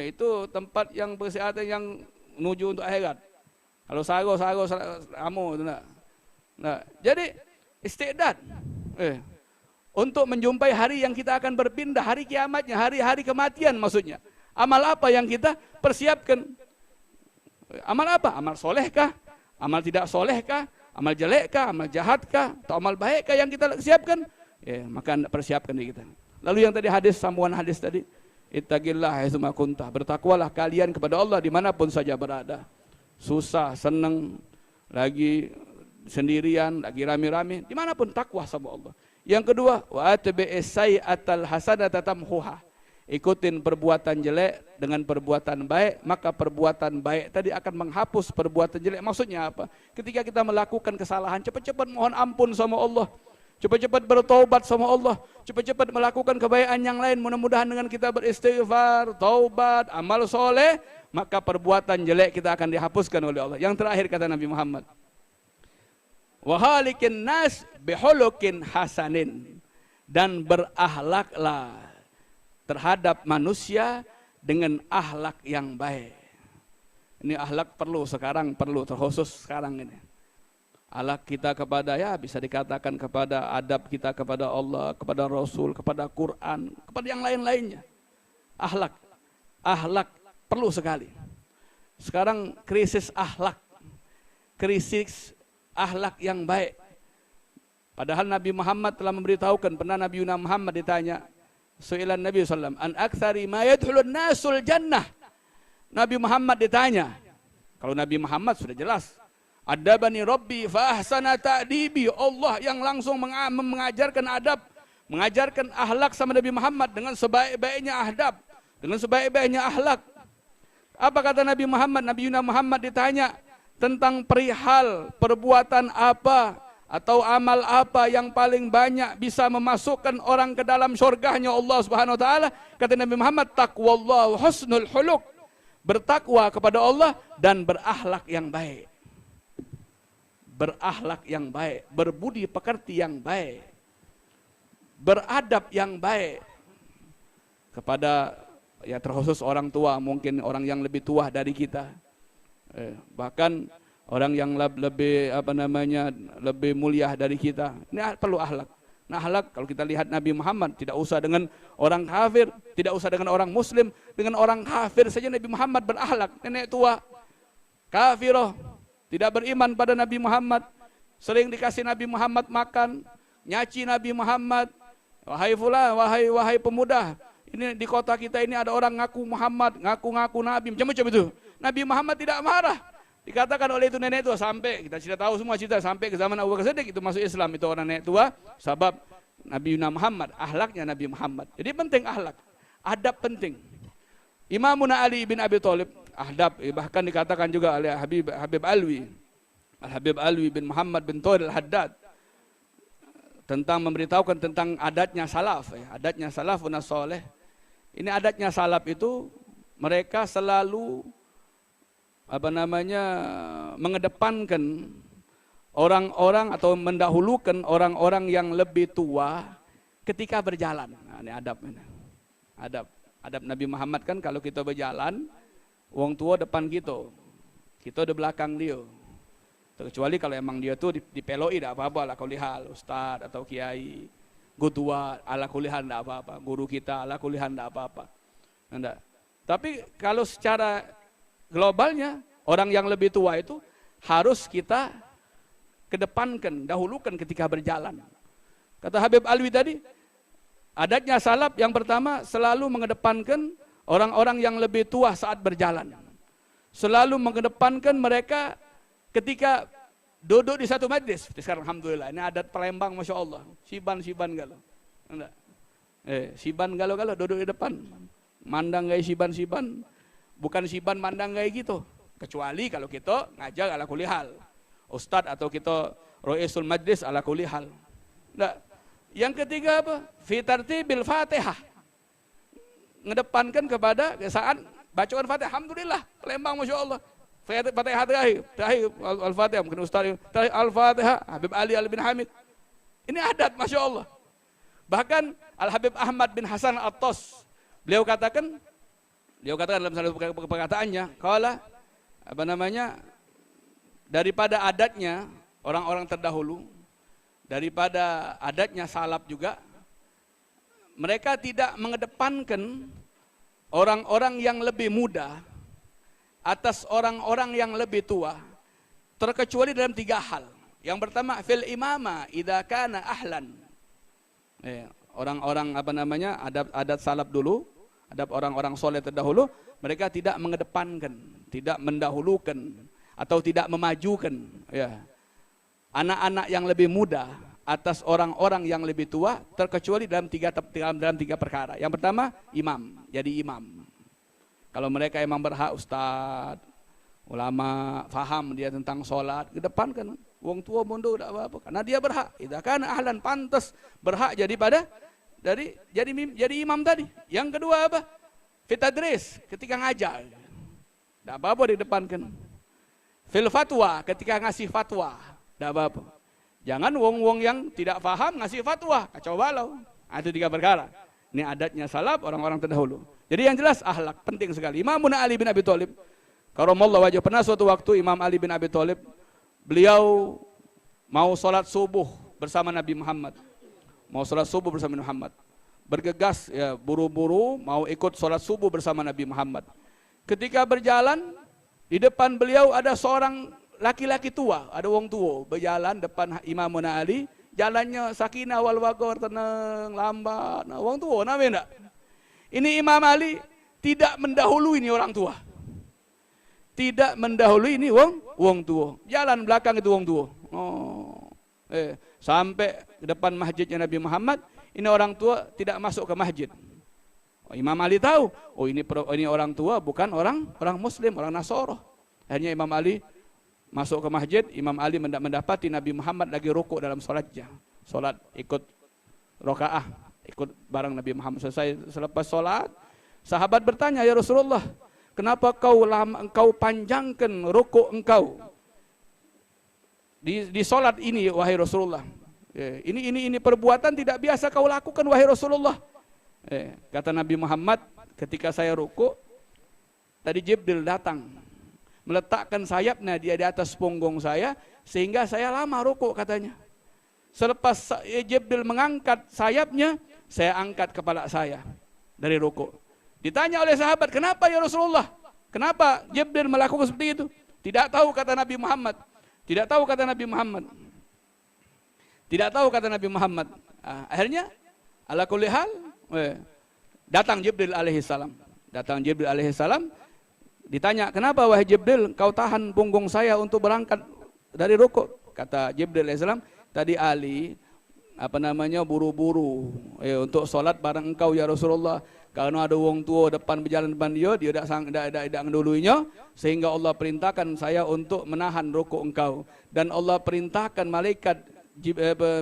Itu tempat yang peristirahatan yang menuju untuk akhirat. Kalau sago kamu itu enggak. Nah, jadi istidad untuk menjumpai hari yang kita akan berpindah, hari kiamatnya, hari-hari kematian maksudnya. Amal apa yang kita persiapkan? Amal apa? Amal solehkah? Amal tidak solehkah? Amal jelekkah? Amal jahatkah? Atau amal baikkah yang kita siapkan? Maka persiapkan diri kita. Lalu yang tadi hadis, sambungan hadis tadi, ittaqillah haitsu ma kunta, bertakwalah kalian kepada Allah dimanapun saja berada. Susah, senang, lagi sendirian, lagi rame-rame, dimanapun takwa sama Allah. Yang kedua, wa atbi'is sayyi'atal hasanata tamhuha, ikutin perbuatan jelek dengan perbuatan baik, maka perbuatan baik tadi akan menghapus perbuatan jelek. Maksudnya apa? Ketika kita melakukan kesalahan, cepat-cepat mohon ampun sama Allah, cepat-cepat bertaubat sama Allah, cepat-cepat melakukan kebaikan yang lain. Mudah-mudahan dengan kita beristighfar, taubat, amal soleh, maka perbuatan jelek kita akan dihapuskan oleh Allah. Yang terakhir kata Nabi Muhammad, wa khaliqin nas bihulukin hasanin, dan berakhlaklah terhadap manusia dengan akhlak yang baik. Ini akhlak perlu sekarang, perlu terkhusus sekarang ini. Akhlak kita kepada, ya bisa dikatakan kepada adab kita kepada Allah, kepada Rasul, kepada Quran, kepada yang lain-lainnya. Akhlak perlu sekali. Sekarang krisis akhlak yang baik. Padahal Nabi Muhammad telah memberitahukan, pernah Nabi Muhammad ditanya, su'ilan Nabi SAW, an aktsari ma yadkhulun nasul jannah. Nabi Muhammad ditanya, kalau Nabi Muhammad sudah jelas, adabani Rabbi fa ahsana ta'dibi, Allah yang langsung mengajarkan adab, mengajarkan akhlak sama Nabi Muhammad dengan sebaik-baiknya adab, dengan sebaik-baiknya akhlak. Apa kata Nabi Muhammad? Nabi Muhammad ditanya, tentang perihal perbuatan apa atau amal apa yang paling banyak bisa memasukkan orang ke dalam surganya Allah Subhanahu wa taala, kata Nabi Muhammad, taqwallahu husnul khuluq, bertakwa kepada Allah dan berakhlak yang baik. Berakhlak yang baik, berbudi pekerti yang baik, beradab yang baik kepada ya terkhusus orang tua, mungkin orang yang lebih tua dari kita. Bahkan orang yang lebih lebih mulia dari kita, ini perlu akhlak. Nah, akhlak kalau kita lihat Nabi Muhammad, tidak usah dengan orang kafir, tidak usah dengan orang muslim, dengan orang kafir saja Nabi Muhammad berakhlak. Nenek tua kafirah, tidak beriman pada Nabi Muhammad, sering dikasih Nabi Muhammad makan, nyaci Nabi Muhammad, wahai fulan, wahai pemuda, ini di kota kita ini ada orang ngaku Muhammad, ngaku Nabi, macam-macam itu. Nabi Muhammad tidak marah. Dikatakan oleh itu nenek tua, sampai kita sudah tahu semua cerita, sampai ke zaman Abu Bakar Siddiq itu masuk Islam, itu orang nenek tua, sebab Nabi Muhammad, akhlaknya Nabi Muhammad. Jadi penting akhlak, adab penting. Imamuna Ali bin Abi Thalib, adab, bahkan dikatakan juga oleh Habib Alwi bin Muhammad bin Tawil al-Haddad, tentang memberitahukan tentang adatnya salaf, adatnya salafun as-salih. Ini adatnya salaf itu, mereka selalu mengedepankan orang-orang atau mendahulukan orang-orang yang lebih tua ketika berjalan. Nah, ini adab. Adab Nabi Muhammad kan kalau kita berjalan, wong tua depan kita di belakang dia. Kecuali kalau emang dia tuh dipeloi, tidak apa-apa lah, kulihal, ustad atau kiai, guru tua ala kulihan tidak apa-apa, guru kita ala kulihan tidak apa-apa. Tapi kalau secara globalnya, orang yang lebih tua itu harus kita kedepankan, dahulukan ketika berjalan. Kata Habib Alwi tadi, adatnya salaf yang pertama selalu mengedepankan orang-orang yang lebih tua saat berjalan. Selalu mengedepankan mereka ketika duduk di satu majlis. Sekarang alhamdulillah, ini adat Palembang, Masya Allah. Siban galau. Siban galau duduk di depan. Mandang gaya siban. Bukan siban mandang kayak gitu. Kecuali kalau kita ngajar ala kulihal. Ustadz atau kita roisul majlis ala kulihal. Nah, yang ketiga apa? Fitarti bil Fatihah. Ngedepankan kepada saat bacaan Fatihah. Alhamdulillah, Palembang Masya Allah. Fatihah terakhir Al-Fatihah, mungkin Ustadz terakhir Al-Fatihah, Habib Ali bin Hamid. Ini adat Masya Allah. Bahkan Al-Habib Ahmad bin Hasan At-Tos, beliau katakan dalam salah satu perkataannya, daripada adatnya orang-orang terdahulu, daripada adatnya salaf juga, mereka tidak mengedepankan orang-orang yang lebih muda atas orang-orang yang lebih tua, terkecuali dalam 3 hal. Yang pertama, fil imama idza kana ahlan. Orang-orang adat salaf dulu, adab orang-orang soleh terdahulu, mereka tidak mengedepankan, tidak mendahulukan, atau tidak memajukan anak-anak yang lebih muda atas orang-orang yang lebih tua, terkecuali dalam tiga perkara. Yang pertama, imam, jadi imam. Kalau mereka emang berhak, ustadz, ulama, faham dia tentang sholat, kedepankan. Wong tua mundur tidak apa-apa, karena dia berhak. Idza kana ahlan, pantas berhak jadi imam tadi. Yang kedua apa? Fitadris, ketika ngajar. Tidak apa-apa didepankan. Fil fatwa, ketika ngasih fatwa. Tidak apa-apa. Jangan wong-wong yang tidak paham ngasih fatwa, kacau balau. Itu 3 perkara. Ini adatnya salaf, orang-orang terdahulu. Jadi yang jelas akhlak penting sekali. Imamuna Ali bin Abi Thalib, karamallahu wajhahu, pernah suatu waktu Imam Ali bin Abi Thalib, beliau mau sholat subuh bersama Nabi Muhammad. Bergegas buru-buru mau ikut sholat subuh bersama Nabi Muhammad. Ketika berjalan, di depan beliau ada seorang laki-laki tua, ada wong tua berjalan depan Imamuna Ali, jalannya sakinah wal waqar, tenang, lambat. Nah, wong tua namanya enggak? Ini Imam Ali tidak mendahului ini orang tua. Tidak mendahului ini wong tua. Jalan belakang itu wong tua. Sampai ke depan masjidnya Nabi Muhammad, ini orang tua tidak masuk ke masjid. Imam Ali tahu, ini orang tua bukan orang Muslim, orang Nasara. Akhirnya Imam Ali masuk ke masjid, Imam Ali mendapati Nabi Muhammad lagi rukuk dalam sholatnya. Sholat ikut rokaah, ikut bareng Nabi Muhammad. Selesai selepas sholat, sahabat bertanya, ya Rasulullah, kenapa engkau panjangkan rukuk engkau di sholat ini, wahai Rasulullah? Ini perbuatan tidak biasa kau lakukan, wahai Rasulullah. Kata Nabi Muhammad, ketika saya rukuk, tadi Jibril datang, meletakkan sayapnya di atas punggung saya, sehingga saya lama rukuk katanya. Selepas Jibril mengangkat sayapnya, saya angkat kepala saya dari rukuk. Ditanya oleh sahabat, kenapa ya Rasulullah? Kenapa Jibril melakukan seperti itu? Tidak tahu, kata Nabi Muhammad. Tidak tahu, kata Nabi Muhammad. Tidak tahu, kata Nabi Muhammad. Akhirnya, ala kulli hal, datang Jibril alaihissalam. Datang Jibril alaihissalam, ditanya, kenapa wahai Jibril, kau tahan punggung saya untuk berangkat dari rukuk? Kata Jibril alaihissalam, tadi Ali, buru-buru untuk sholat bareng engkau ya Rasulullah. Karena ada wong tua berjalan depan dia tidak ngeduluinya, sehingga Allah perintahkan saya untuk menahan rukuk engkau. Dan Allah perintahkan malaikat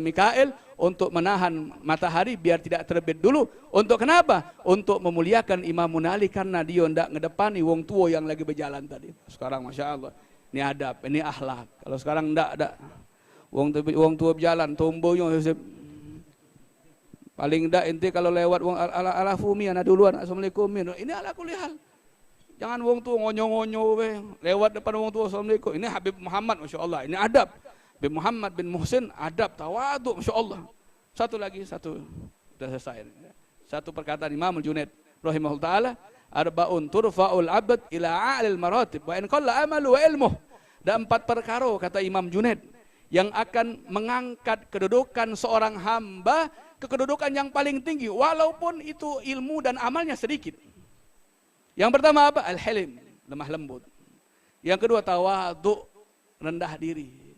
Mikail untuk menahan matahari biar tidak terbit dulu. Untuk kenapa? Untuk memuliakan Imam Ali, karena dia tidak ngedepani wong tua yang lagi berjalan tadi. Sekarang Masya Allah, ini adab, ini akhlak. Kalau sekarang tidak. Wong tua berjalan, tombonya paling tidak inti kalau lewat wong ala fumi anak duluan, assalamualaikum. Ini ala kulli hal. Jangan wong tua ngonyo-ngonyo lewat depan wong tua, assalamualaikum. Ini Habib Muhammad, Masya Allah, ini adab. Habib Muhammad bin Muhsin, adab, tawaduk, Masya Allah. Satu lagi, sudah selesai. Satu perkataan Imam Junaid rahimahullah ta'ala, arba'un turfa'ul abad ila a'lil maratib wa in qalla amalu wa ilmuh. Dan 4 perkara, kata Imam Junaid, yang akan mengangkat kedudukan seorang hamba ke kedudukan yang paling tinggi, walaupun itu ilmu dan amalnya sedikit. Yang pertama apa? Al-hilim, lemah lembut. Yang kedua tawadhu, rendah diri.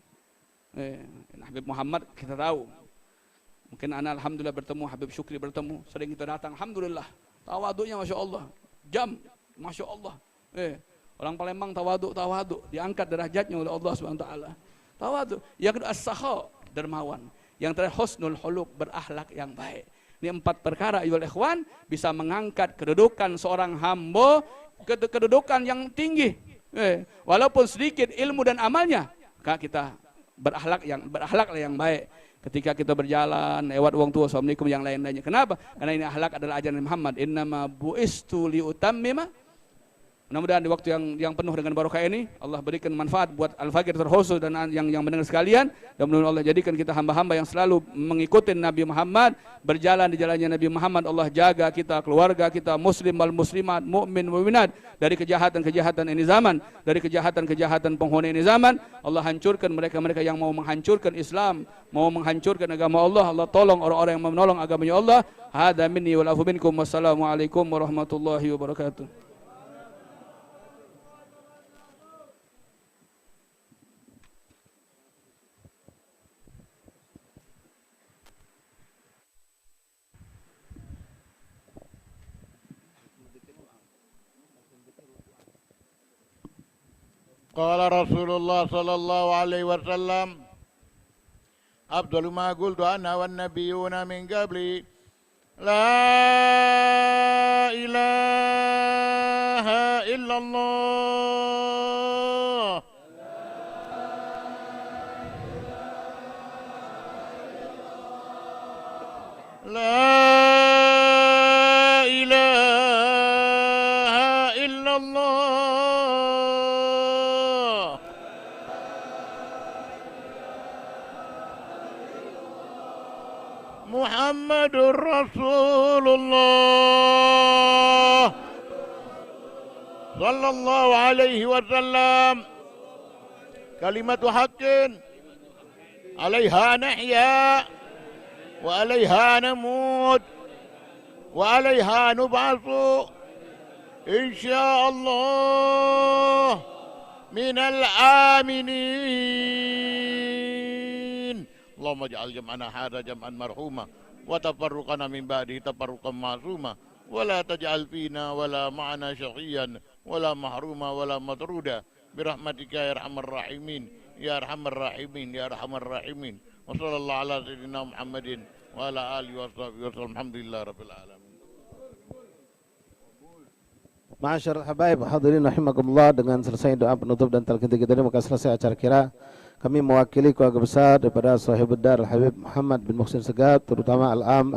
Habib Muhammad kita tahu. Mungkin ana alhamdulillah bertemu, Habib Syukri bertemu, sering kita datang, alhamdulillah. Tawadhunya Masya Allah, Masya Allah. Orang Palembang tawadhu, diangkat derajatnya oleh Allah Subhanahu wa taala. Tawadhu. Yang kedua as-sakha, dermawan. Yang terakhir husnul khuluq, berakhlak yang baik. Ini 4 perkara ayyuhal ikhwan bisa mengangkat kedudukan seorang hamba ke kedudukan yang tinggi. Walaupun sedikit ilmu dan amalnya, maka kita berakhlaklah yang baik. Ketika kita berjalan lewat wong tua, assalamualaikum, yang lain-lainnya. Kenapa? Karena ini akhlak adalah ajaran Muhammad. Innama bu'istu liutammima. Mudah-mudahan di waktu yang penuh dengan barokah ini, Allah berikan manfaat buat Al-Fakir terkhusus dan yang mendengar sekalian. Dan mudah-mudahan Allah jadikan kita hamba-hamba yang selalu mengikuti Nabi Muhammad, berjalan di jalannya Nabi Muhammad. Allah jaga kita, keluarga kita, muslim wal muslimat, mukmin mukminat, dari kejahatan-kejahatan ini zaman, dari kejahatan-kejahatan penghuni ini zaman. Allah hancurkan mereka-mereka yang mau menghancurkan Islam, mau menghancurkan agama Allah. Allah tolong orang-orang yang menolong agamanya Allah. Hada minni wal afu minkum. Wassalamualaikum warahmatullahi wabarakatuh. قال رسول الله صلى الله عليه وسلم أفضل ما قلت أنا والنبيون من قبلي لا إله إلا الله لا إله إلا الله محمد رسول الله صلى الله عليه وسلم كلمة حق عليها نحيا وعليها نموت وعليها نبعث إن شاء الله من الآمنين اللهم اجعل جمعنا هذا جمعا مرحوما وتفرقنا من بعده تفرقا معصوما ولا تجعل فينا ولا معنا شقيا ولا محروما ولا مطرودا برحمتك يا أرحم الراحمين يا أرحم الراحمين يا أرحم الراحمين وصلى الله على سيدنا محمد وعلى آله وصحبه وسلم الحمد لله رب العالمين. Ma'asyarul habaib hadirin rahimakumullah, dengan selesai doa penutup dan talqin kita ini maka selesai acara kita. Kami mewakili keluarga besar daripada Sahibuddar Al-Habib Muhammad bin Muhsin Segaf, terutama Al-Am